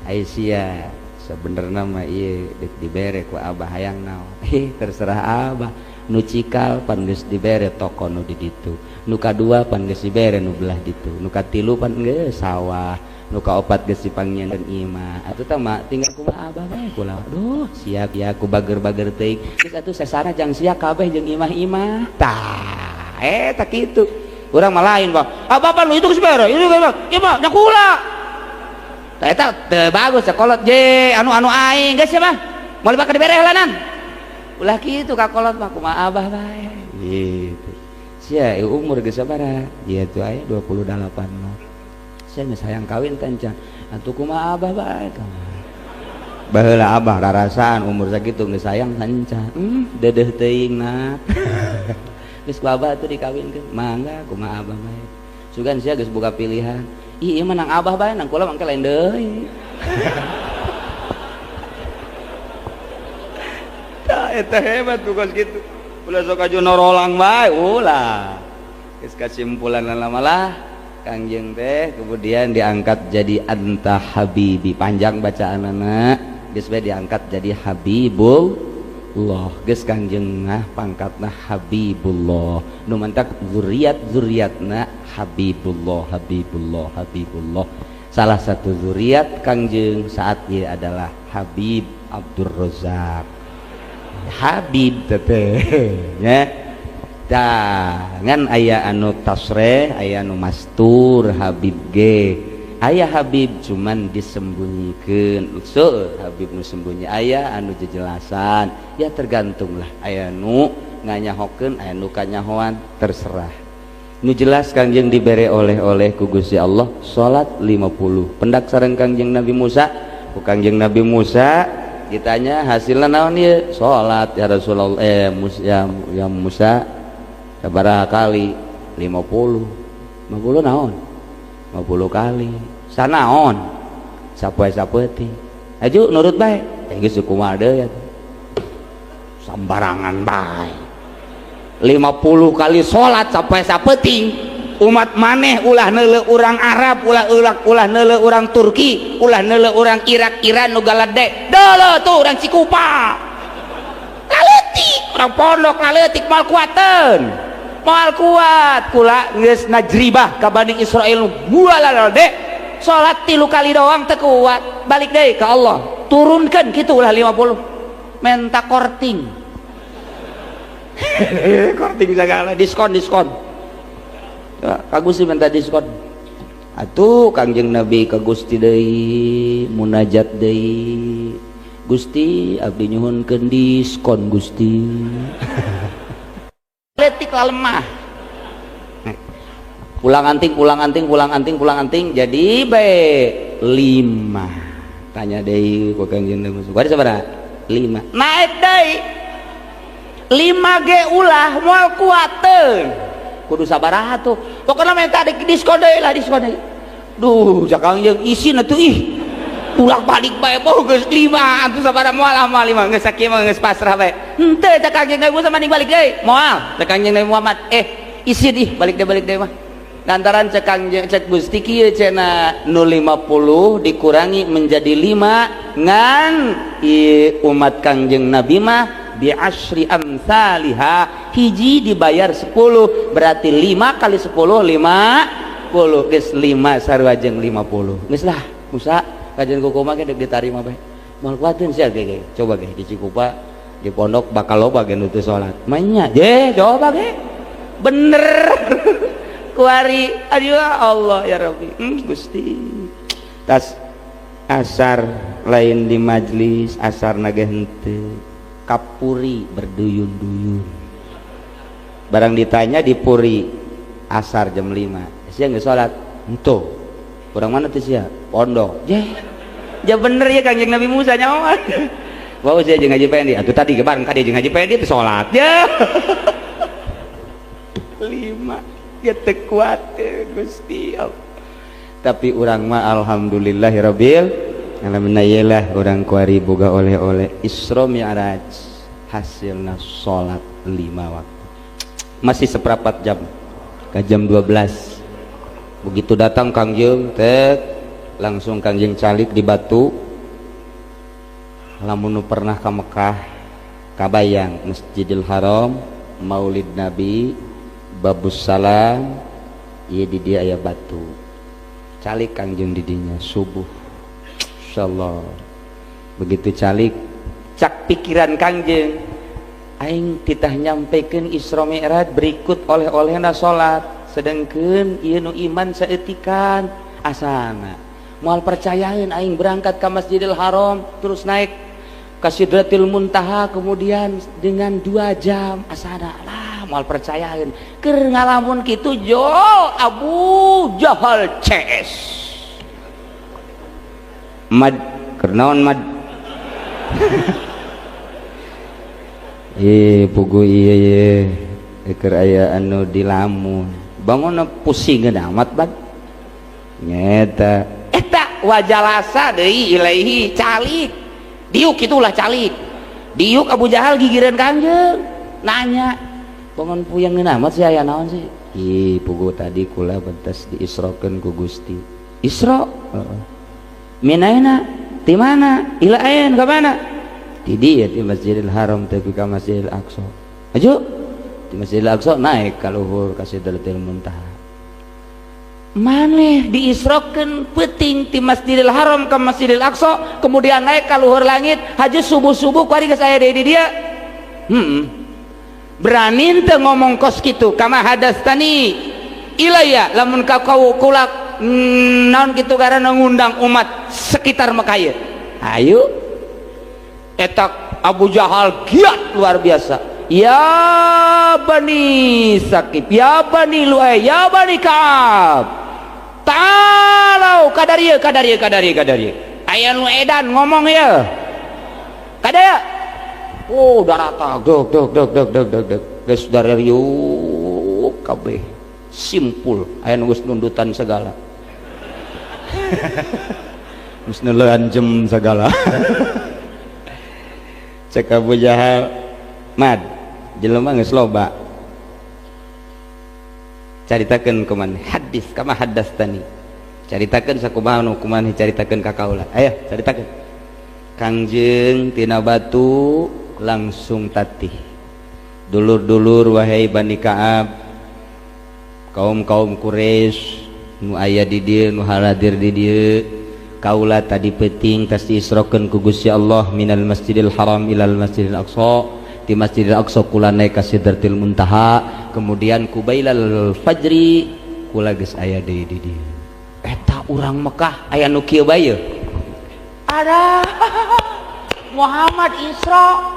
Speaker 1: Aisyah sebenarnya mah ieu dek dibere ku abah hayang naon terserah abah nu cikal pan geus dibere toko nu di ditu nu kadua pan geus dibere nu belah ditu nu katilu pan geus sawah nu kaopat geus dipangnyieun imah atuh tah mah tinggal kumaha abah bae kula duh siap ya ku bager-bager teuing geus atuh sasana jang sia kabeh jeung imah-imah tah eta kitu urang mah lain bang abah lu itu geus bere itu imah nyakula eta teu bagus sakolot je anu aing geus ya mah moal bakal dibere helanan ulah kitu ka kolot mah kumaha abah bae gitu sia umur geus sabaraha ieu teh aya 28 mah sia geus hayang kawin tancan atuh kumaha abah bae baheula abah rarasaan umur sakitu geus sayang tancan deudeuh teuing na geus ku abah tuh dikawinkeun mangga kumaha abah bae sugan sia geus boga pilihan ieu mah nang abah bae nang kula mangke lain deui tah eta hebat tugas kitu ulah sok aju norolang bae ulah geus kasimpulan malah Kangjeng teh kemudian diangkat jadi anta habibi panjang bacaanana geus bae diangkat jadi Habibullah geus Kangjeng pangkatna Habibullah nu mantak zuriatna Habibullah salah satu zuriat Kangjeng saat ia adalah Habib Abdur Razak Habib teteh nya tah ngan aya anu tasreh aya anu mastur Habib ge aya Habib cuman disembunyikan usul Habib nu sembunyi aya anu jelasan ya tergantung lah aya nu nganyahokeun aya nu kanyahoan terserah nu jelas Kangjeng dibere oleh-oleh ku Gusti Allah salat 50 pendak sareng Kangjeng Nabi Musa ku Kangjeng Nabi Musa ditanya hasilna naon ieu salat ya Rasulullah ya Musa sabaraha kali 50 naon 50 kali sanaon sapoe-sapoeuting aju nurut bae geus kumaha deui sambarangan bae 50 kali salat sapoe-sapoeuting umat maneh ulah neuleuh urang Arab ulah neuleuh urang Turki ulah neuleuh urang Irak Iran nu galade deuleuh tuh urang Cikupa laleutik urang pondok laleutik moal kuateun moal kuat kula geus najribah ka Bani Israil bualalade salat 3 kali doang teu kuat balik deui ka Allah turunkeun kitu ulah 50 menta korting korting segala diskon ka Gusti minta diskon atuh Kangjeng Nabi ka Gusti deui munajat deui Gusti abdi nyuhunkeun diskon Gusti letik lemah pulang anting jadi bae 5 tanya deui ku Kangjeng Nabi bari sabaraha 5 naik deui 5 ge ulah moal kuateun kudu sabaraha tuh pokona minta diskon deui lah diskon deui duh jakang jeung isina tuh ih pulang balik bae boh geus 5 atuh sabaraha moal amal 5 geus sakieu mah geus pasrah bae henteu cak Kangjeng Nabi Musa mending balik deui moal cak Kangjeng Nabi Muhammad isin balik deui mah lantaran cek Gusti kieu cenah nu 50 dikurangi menjadi 5 ngan umat Kangjeng Nabi mah bi asyri amsalha hiji dibayar 10 berarti 5 kali 10 50 geus 5 sarua jeung 50 geus lah Musa kajian kumaha ge deuk ditarima bae moal kuateun sia ge coba ge di Cikupa di pondok bakal loba ge nu teu salat manya je coba ge bener kuari aduh Allah ya Rabbi Gusti tas asar lain di majlis asar nage henteu kapuri berduyun-duyun barang ditanya di puri asar jam 5 sia geus salat henteu urang mana teh sia pondok ya bener ya Kangjeng Nabi Musa nyawa wau sia jeung Haji Pendi atuh tadi ke bareng ka dia jeung Haji Pendi teh salat ya 5 ya teu kuat Gusti Allah. Tapi urang mah alhamdulillahirabbil alamin yelah urang kuari boga oleh-oleh Isra Mi'raj hasilna salat 5 waktu masih seperempat jam ke jam 12 begitu datang Kangjeng langsung Kangjeng calik di batu lamun pernah ke Mekah kabayang Masjidil Haram Maulid Nabi Babus Salam ieu di dia aya batu calik Kangjeng di dinya subuh insyaallah begitu calik cak pikiran Kangjeng aing titah nyampaikan Isra Mi'raj berikut oleh-olehna salat sedangkeun ieu nu iman saeutikan asana moal percayaeun aing berangkat ke Masjidil Haram terus naik ke Sidratil Muntaha kemudian dengan 2 jam asana lah moal percayaeun keur ngalamun kitu jo Abu Jahal CS mad keur naon mad pugu ieu keur aya anu dilamun bangun pusingeun amat bad nyata eta wajalasa deui ilaihi calik diuk itulah calik diuk Abu Jahal gigireun Kangjeng nanya bangun puyang amat sih aya naon sih pugu tadi kula bentas diisrokeun ku Gusti Isra minaina di mana ila ain ka mana di dia di Masjidil Haram tapi ke Masjidil Aqsa maju di Masjidil Aqsa naik ka luhur ka Sidratil Muntaha maneh diisrokeun peuting ti Masjidil Haram ke Masjidil Aqsa kemudian naik ka luhur langit haji subuh-subuh kuari geus aya di dia berani teu ngomong kos kitu kama hadastani ilaya lamun ka kulak naon kitu karana ngundang umat sekitar Mekah ieu ayo etak Abu Jahal giat luar biasa ya Bani Sakif ya Bani Lu'ay ya Bani Ka'ab talau kadarieu aya nu edan ngomong ya kadaya darata dog geus darariuk kabeh simpul aya nu geus nundutan segala geus neuleanjem segala cek Abu Jahal mad jelema geus loba caritakeun kumaha hadis kama haddastani caritakeun sakumaha nu kumaha caritakeun ka kaula aya caritakeun Kangjeng tina batu langsung tatih dulur-dulur wahai Bani Ka'ab kaum-kaum Quraisy nu aya di dieu nu haladir di dieu kaula tadi penting tas diisrokeun ku Gusti Allah minal Masjidil Haram ilal Masjidil Aqsa di Masjidil Aqsa kula naik ka Sidratil Muntaha kemudian kubailal fajri kula geus aya deui di dieu eta urang Mekah aya nu kieu bae ada Muhammad Isra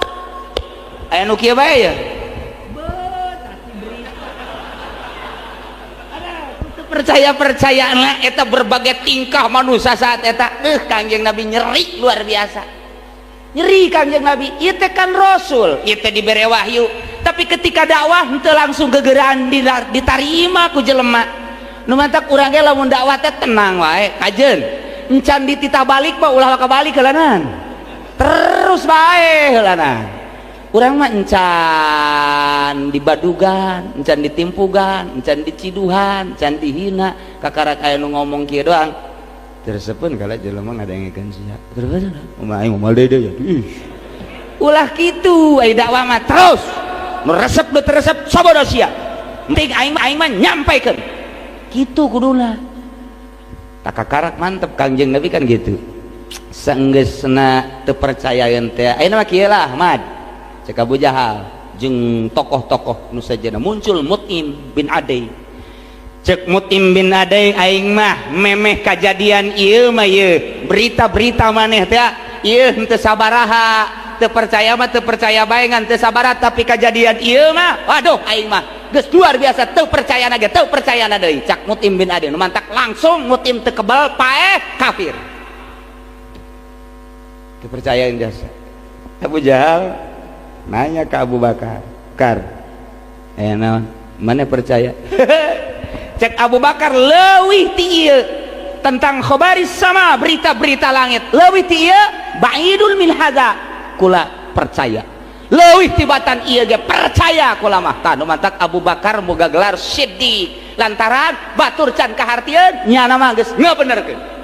Speaker 1: aya nu kieu bae ya percaya eta berbagai tingkah manusia saat eta Kangjeng Nabi nyeri luar biasa nyeri Kangjeng Nabi ieu teh kan rasul ieu teh dibere wahyu tapi ketika dakwah henteu langsung gegeran ditarima ku jelema nu mantak urang ge lamun dakwah teh tenang wae kajeun encan dititah balik mah ulah kabalik heulanan terus bae heulanan urang mah encan dibadugan, encan ditimpugan, encan diciduhan, encan dihina, kakarak aya nu ngomong kieu doang. Tersepeun kala jelema ngadengekeun sia. Terus umah aing moal deui ya. Ulah kitu ai dakwah mah terus. Nu resep nu teresep sabodo sia. Penting aing mah nyampaikeun. Kitu kuduna. Kakarak mantep Kangjeng Nabi kan gitu. Sanggeusna teu percayaeun teh. Ayeuna mah kieu lah Ahmad. Cek Abu Jahal jeung tokoh-tokoh nu sajana muncul Mut'im bin Adai cek Mut'im bin Adai aing mah memeh kajadian ieu mah ieu berita-berita maneh teh ieu henteu sabaraha teu percaya mah teu percaya bae ngan teu sabaraha tapi kajadian ieu mah waduh aing mah geus luar biasa, teu percayana ge teu percayana deui. Cak Mut'im bin Adi nu mantak langsung Mut'im teu kebal paeh kafir. Teu percayain jasa. Abu Jahal nanya ke Abu Bakar, naon mana percaya? Cek Abu Bakar leuwih ti ieu tentang khobaris sama, berita-berita langit, leuwih ti ieu ba'idul min hadza, kula percaya. Leuwih tibatan ieu ge percaya kula mah. Tah nu mantak Abu Bakar boga gelar Siddiq lantaran batur can kahartieun nyana mah geus ngabenerkeun.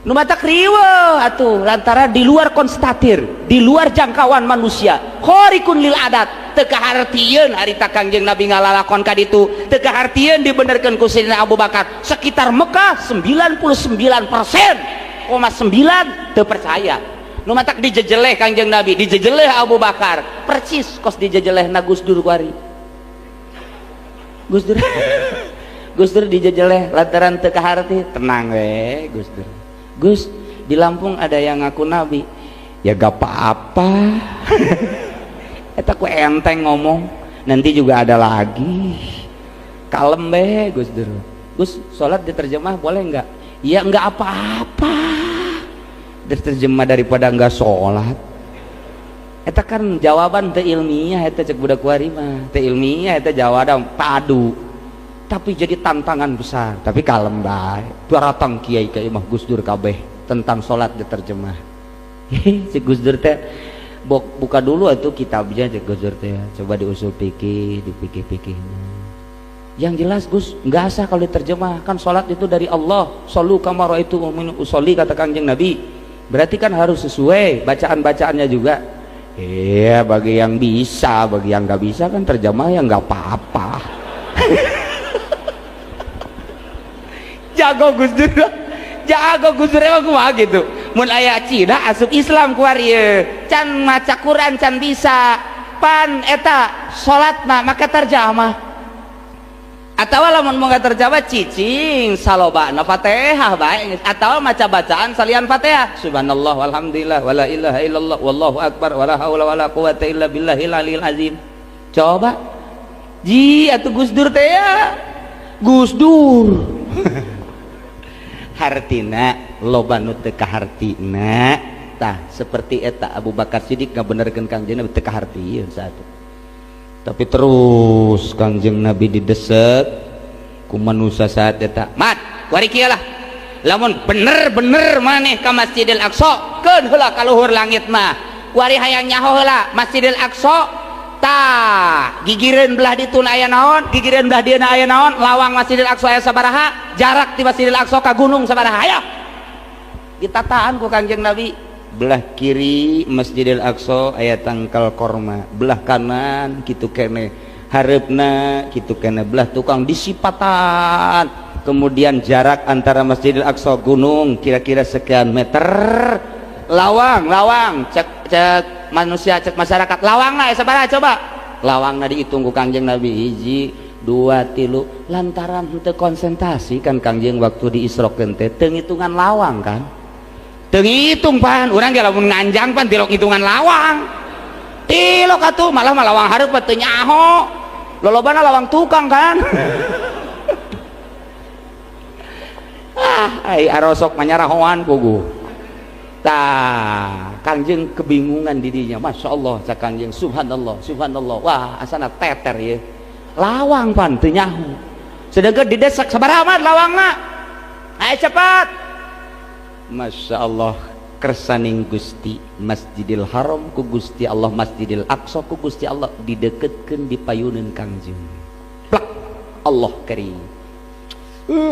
Speaker 1: Nu mantak riweuh atuh lantaran di luar konstatir, di luar jangkauan manusia. Khariqun lil adat, teu kahartieun harita Kangjeng Nabi ngalalakon ka ditu, teu kahartieun dibenerkeun ku Sayyidina Abu Bakar. Sekitar Mekah 99,9 teu percaya. Nu mantak dijejeleh Kangjeng Nabi, dijejeleh Abu Bakar, percis kos dijejeleh na Gus Dur kuari. Gus Dur Gus Dur dijejeleh lantaran teu kaharti, tenang we Gus Dur. Gus, di Lampung ada yang ngaku Nabi. Ya gak apa-apa. Eta ku enteng ngomong, nanti juga ada lagi. Kalem be Gus Dur. Gus, sholat diterjemah boleh nggak? Ya nggak apa-apa. Diterjemah daripada nggak sholat. Eta kan jawaban teu ilmiah, eta cek budak kuari mah. Teu ilmiah, eta jawaban padu. Tapi jadi tantangan besar. Tapi kalem bae. Baratang kiai kiai mah Gus Dur kabeh tentang sholat diterjemah. Si Gus Dur teh buka dulu itu kitabnya cek Gus Dur teh. Coba diusul pikir, dipikir-pikirnya. Yang jelas Gus, nggak asah kalau diterjemah. Kan sholat itu dari Allah. Shollu kama ra'aitumuni usolli kata Kangjeng Nabi. Berarti kan harus sesuai bacaan-bacaannya juga. Iya, bagi yang bisa, bagi yang nggak bisa kan terjemah ya nggak apa-apa. Jago Gus Dur, jago Gus Dur emang kumaha gitu. Mun aya Cina asup Islam kuari can maca Quran can bisa pan eta salatna maka terjemah. Atawa lamun mau terjemah cicing salobana Fatihah bae atawa maca bacaan salian Fatihah. Subhanallah walhamdulillah wala ilaha illallah wallahu akbar wala haula wala quwata illa billahil aliyil azim. Coba ji atuh Gus Dur teh ya. Gus Dur. Hartina loba nu teu kahartina tah seperti eta Abu Bakar Siddiq ngabenerkeun Kangjeng Nabi teu kahartieun satu. Tapi terus Kangjeng Nabi didesek ku manusia saat eta. Mat, kuari kieu lah. Lamun bener-bener maneh ka Masjidil Aqsa, keun heula ka luhur langit mah. Kuari hayang nyaho heula Masjidil Aqsa. Tah, gigireun belah ditu aya naon, gigireun belah dieuna aya naon, lawang Masjidil Aqsa aya sabaraha, jarak ti Masjidil Aqsa ka gunung sabaraha, aya. Ditataan ku Kangjeng Nabi, belah kiri Masjidil Aqsa aya tangkal korma, belah kanan kitu kene hareupna kitu kene belah tukang disipatan. Kemudian jarak antara Masjidil Aqsa gunung kira-kira sekian meter. Lawang cek manusia cek masyarakat lawangna sabaraha coba lawangna dihitung ku Kangjeng Nabi 1 2 3 lantaran teu konsentrasi kan Kangjeng waktu di Isrokeun teh teu ngitungan lawang kan teu ngitung pan urang ge lamun nganjang pan tilok ngitungan lawang tilok atuh malah lawang hareup teu nyaho lolobana lawang tukang kan ai arosok manyarahoan puguh. Tah, Kangjeng kebingungan didinya. Masya Allah, cak Kangjeng, subhanallah, subhanallah. Wah, asana teter ya. Lawang pan teu nyaho. Sedangkan didesak sabaraha mah lawangna. Ayo cepat. Masya Allah, kersaning Gusti Masjidil Haram ku Gusti Allah, Masjidil Aqsa ku Gusti Allah dideketkeun di payuneun Kangjeng. Plak, Allah karim.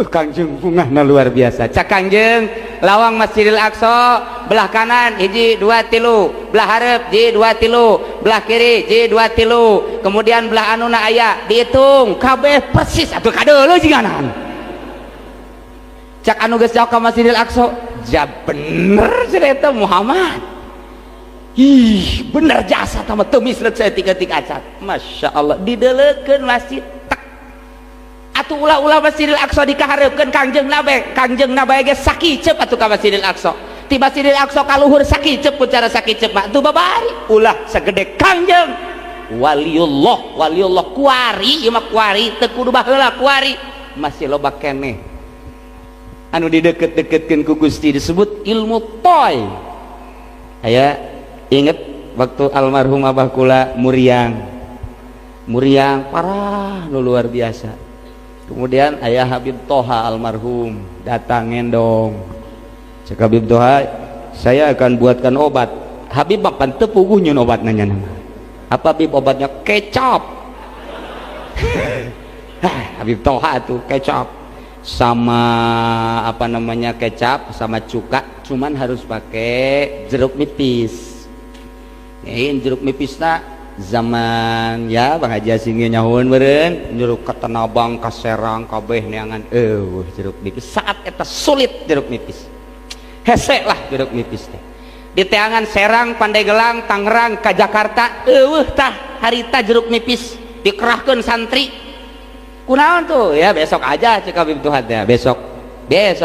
Speaker 1: Kangjeng bungahna luar biasa. Cak Kangjeng lawang Masjidil Aqsa belah kanan 1 2 3 belah hareup 1 2 3 belah kiri 1 2 3 kemudian belah anuna aya dihitung kabeh persis atuh kadeuleuh jinganan. Cak anu geus jauh ka Masjidil Aqsa ja bener cerita Muhammad. Ih bener jasa tama teu mislet saeutik-eutik acat. Masya Allah dideleukeun masjid atuh ulah-ulah Masjidil Aqsa dikahareukeun Kangjeng Nabi ge sakicep atuh ka Masjidil Aqsa. Ti Masjidil Aqsa ka luhur sakicep ku cara sakicep mah tuh babari ulah sagede Kangjeng waliullah kuari ieu mah kuari teu kudu baheula kuari masih loba keneh anu dideket-deketkeun ku Gusti disebut ilmu toy. Aya inget waktu almarhum abah kula muriang parah nu luar biasa. Kemudian ayah Habib Toha almarhum datang ngendong. Cek Habib Toha, saya akan buatkan obat. Habib bapak teu puguh nyeun obatna nya nama. Apa Habib obatnya? Kecap. Habib Toha tuh kecap sama apa namanya kecap sama cuka, cuman harus pakai jeruk nipis. Ini jeruk nipisna zaman ya Bang Haji Asingnya nyahun meureun jeruk ka Tanabang ka Serang kabeh neangan jeruk nipis saat eta sulit jeruk nipis hese lah jeruk nipis teh di teangan Serang Pandeglang Tangerang ka Jakarta tah harita jeruk nipis dikerahkeun santri kunaon tuh ya besok aja cek Habib Tuhan ya besok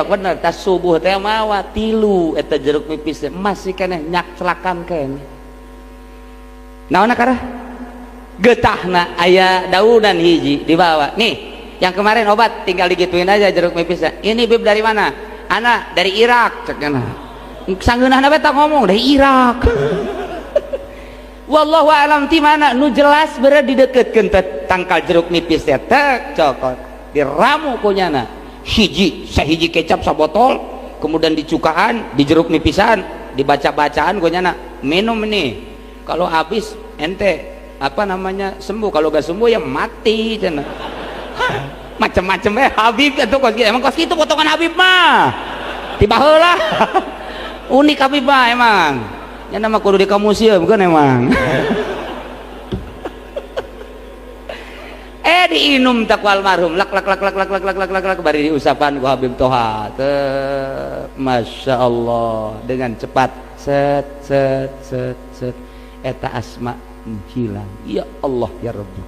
Speaker 1: bener tas subuh teh mawa 3 eta jeruk nipis teh masih keneh nyak celakan keneh naonna karah getahna aya daunan hiji dibawa nih yang kemarin obat tinggal digituin aja jeruk nipisnya ini Bib dari mana anak dari Irak cekna sanggeunahna we tak ngomong dari Irak wallahu alam ti mana nu jelas bener dideketkeun tangkal jeruk nipis teh tek cokot diramu kunyana hiji sahiji kecap sabotol kemudian dicukaan di jeruk nipisan dibaca-bacaan kunyana minum nih kalau habis ente apa namanya sembuh kalau gak sembuh ya mati cina macem-macem Habib itu emang kos gitu potongan Habib mah tiba heula unik Habib mah emang ya nama kudu di museum kan emang diinum tak almarhum lak bari diusapan ku Habib Toha Masya Allah dengan cepat set eta asma hilang ya Allah ya Rabbi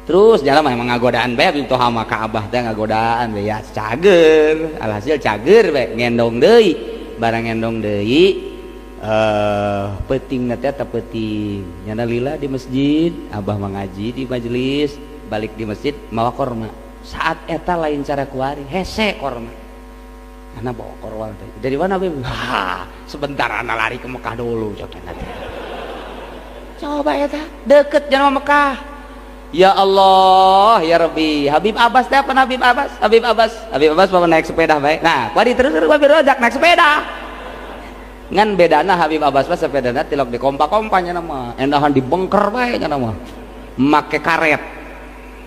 Speaker 1: terus jalan mah emang ngagodaan bae Habib Toha mah ka abah teh ngagodaan bae ya cager alhasil cager bae ngendong deui barang ngendong deui peutingna teh peuting nyana lila di masjid abah mengaji di majelis balik di masjid mawa korma saat eta lain cara kuari hese korma ana bawa korma teh dari mana Beb sebentar ana lari ke Mekah dulu coba coba ya ta deket jangan Mekah ya Allah ya Rabbi Habib Abbas teh apa Habib Abbas bawa naik sepeda baik nah kuari terus Habib Rojak naik sepeda ngan bedana Habib Abbas mah sepedana tilok di kompa-kompanya nama endahan dibengker bae nya nama make karet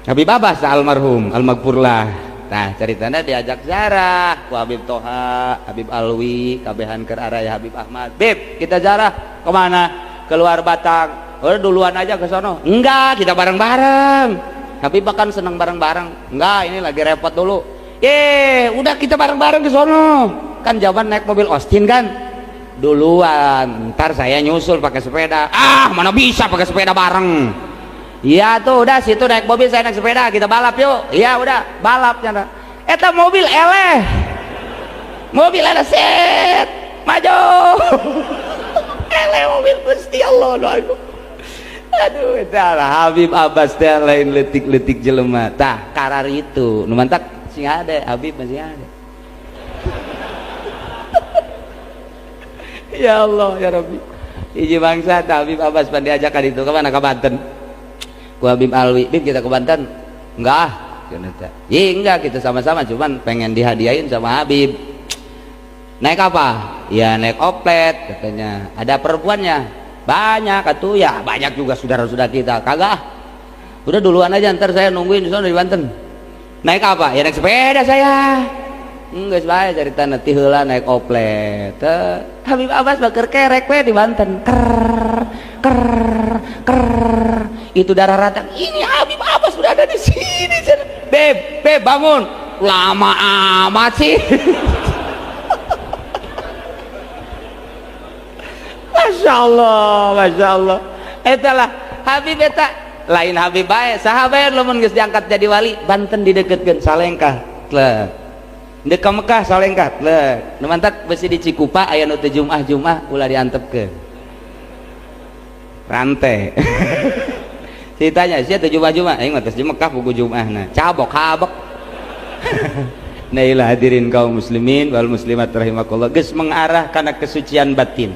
Speaker 1: Habib Abbas almarhum almaghfurlah nah ceritanya diajak ziarah ku Habib Toha Habib Alwi kabehan keur araya Habib Ahmad Bib kita ziarah kemana keluar Batang udah duluan aja ke sono enggak kita bareng-bareng tapi bahkan seneng bareng-bareng enggak ini lagi repot dulu udah kita bareng-bareng ke sono kan jawaban naik mobil Austin kan duluan ntar saya nyusul pakai sepeda mana bisa pakai sepeda bareng iya tuh udah situ naik mobil saya naik sepeda kita balap yuk iya udah balap nyata eta mobil set maju mobil Gusti Allah aduh eta Habib Abbas teh lain letik-letik jelema tah karar itu nu mantak sing ada Habib masih ada ya Allah ya Rabbi hiji bangsa tah Habib Abbas pan diajakan itu ke mana ke Banten ku Habib Alwi Bib kita ke Banten enggak enggak kita sama-sama cuman pengen dihadiahin sama Habib naik apa ya naik oplet katanya ada perempuannya banyak atuh ya banyak juga saudara-saudara kita kagak udah duluan aja ntar saya nungguin di sana di Banten naik apa ya naik sepeda saya enggak bae cerita nanti heula naik oplet Habib Abbas bakeur kerek we di Banten itu darah ratang ini Habib Abbas sudah ada di sini Beb bangun lama amat sih Masya Allah etalah Habib eta lain Habib bae sahabat lamun geus diangkat jadi wali Banten dideketkeun Salengkah tleh deuk ka Mekah Salengkah tleh nu mantak besi di Cikupa aya nu teu Jumaah ulah diantepkeun rantai ditanya sia teh Jumat aing mah tos di Mekah buku Jumatna cabok-cabok. Nah ilah hadirin kaum muslimin wal muslimat rahimakumullah, geus mengarah kana kesucian batin.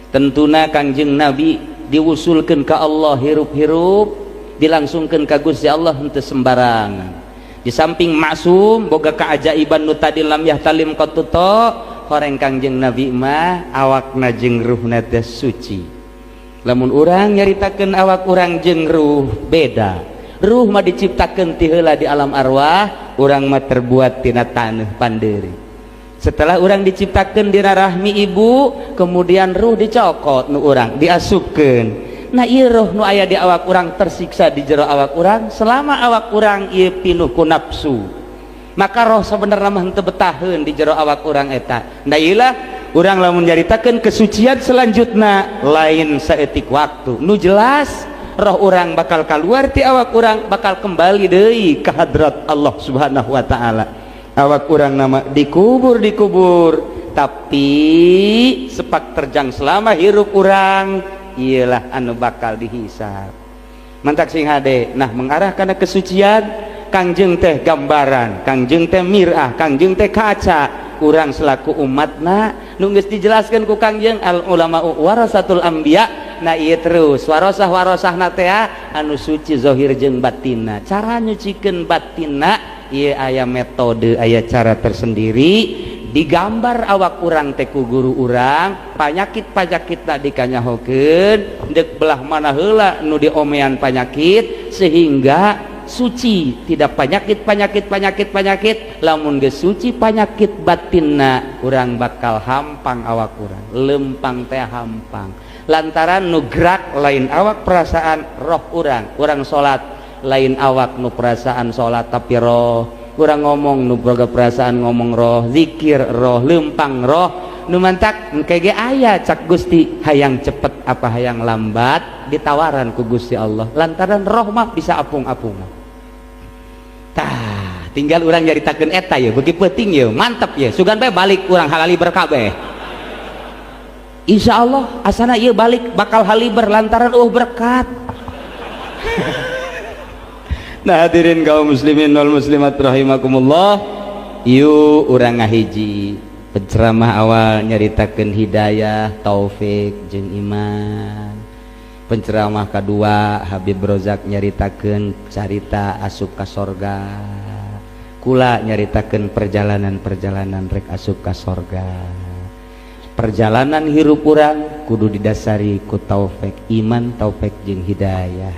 Speaker 1: Tentuna Kangjeng Nabi diusulkeun ka Allah hirup-hirup, dilangsungkeun ka Gusti Allah henteu sembarangan. Di samping maksum boga keajaiban nu tadi lam yahtalim qatuto, horeng Kangjeng Nabi mah awakna jeung ruhna teh suci. Lamun urang nyaritakeun awak urang jeung ruh beda. Ruh mah diciptakeun ti heula di alam arwah, urang mah terbuat tina taneuh pandeuri. Setelah urang diciptakeun dina rahmi ibu, kemudian ruh dicokot nu urang diasupkeun. Nah ieu roh nu aya di awak urang tersiksa di jero awak urang selama awak urang ieu pinuh ku nafsu, maka roh sebenarnya mah henteu betaheun di jero awak urang eta. Nah ieulah urang lamun nyaritakeun kesucian selanjutna lain saeutik waktu nu jelas roh urang bakal kaluar ti awak urang, bakal kembali deui ka hadrat Allah Subhanahu wa taala. Awak urang nama dikubur tapi sepak terjang selama hirup urang ialah anu bakal dihisab. Mantak sing hade. Nah mengarah kana kesucian, Kangjeng teh gambaran, Kangjeng teh mirah, Kangjeng teh kaca. Urang selaku umatna nu geus dijelaskeun ku Kangjeng al ulama warasatul anbiya. Nah ieu terus warasah-warasahna teh anu suci zahir jeung batinna. Cara nyucikeun batinna ieu aya metode, aya cara tersendiri. Digambar awak urang teh ku guru urang, panyakit-panyakitna dikanyahokeun, deuk belah mana heula nu diomean panyakit sehingga suci, tidak penyakit, lamun geus suci panyakit batinna urang bakal hampang awak urang, lempang teh hampang. Lantaran nu gerak lain awak perasaan roh urang salat lain awak nu perasaan salat tapi roh. Urang ngomong nu boga perasaan ngomong roh, zikir roh, lempang roh, nu mantak engke ge aya cak Gusti hayang cepet apa hayang lambat ditawaran ku Gusti Allah. Lantaran roh mah bisa apung-apung. Tah, tinggal urang nyaritakeun eta ye, beuki peuting ye, mantep ye. Sugan bae balik urang haliber kabeh. Insyaallah asana ieu balik bakal haliber lantaran berkat. Nah hadirin kaum muslimin wal muslimat rahimakumullah, yuk urang ngahiji penceramah awal nyaritakeun hidayah, taufik jeung iman. Penceramah kedua Habib Rozak nyaritakeun carita asup ka sorga. Kula nyaritakeun perjalanan rek asup ka sorga. Perjalanan hirup urang kudu didasari ku taufik iman, taufik jeung hidayah.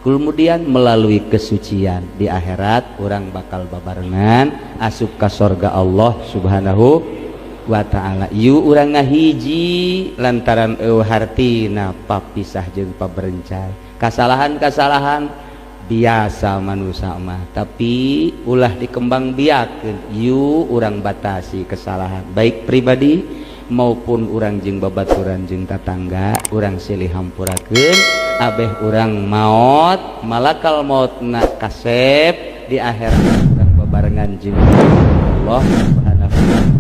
Speaker 1: Kemudian melalui kesucian di akhirat orang bakal babarengan asup ka sorga Allah Subhanahu wa ta'ala. Yu urang ngahiji lantaran hartina papisah jeung paberencay. Kasalahan-kasalahan biasa manusia mah, tapi ulah dikembang biakeun. Yu urang batasi kesalahan baik pribadi maupun urang jeung babaturan jeung tatangga, urang silih hampurakeun abeh urang maot malakal maut kasep di akhirat urang babarengan jeung Allah Subhanahu wa ta'ala.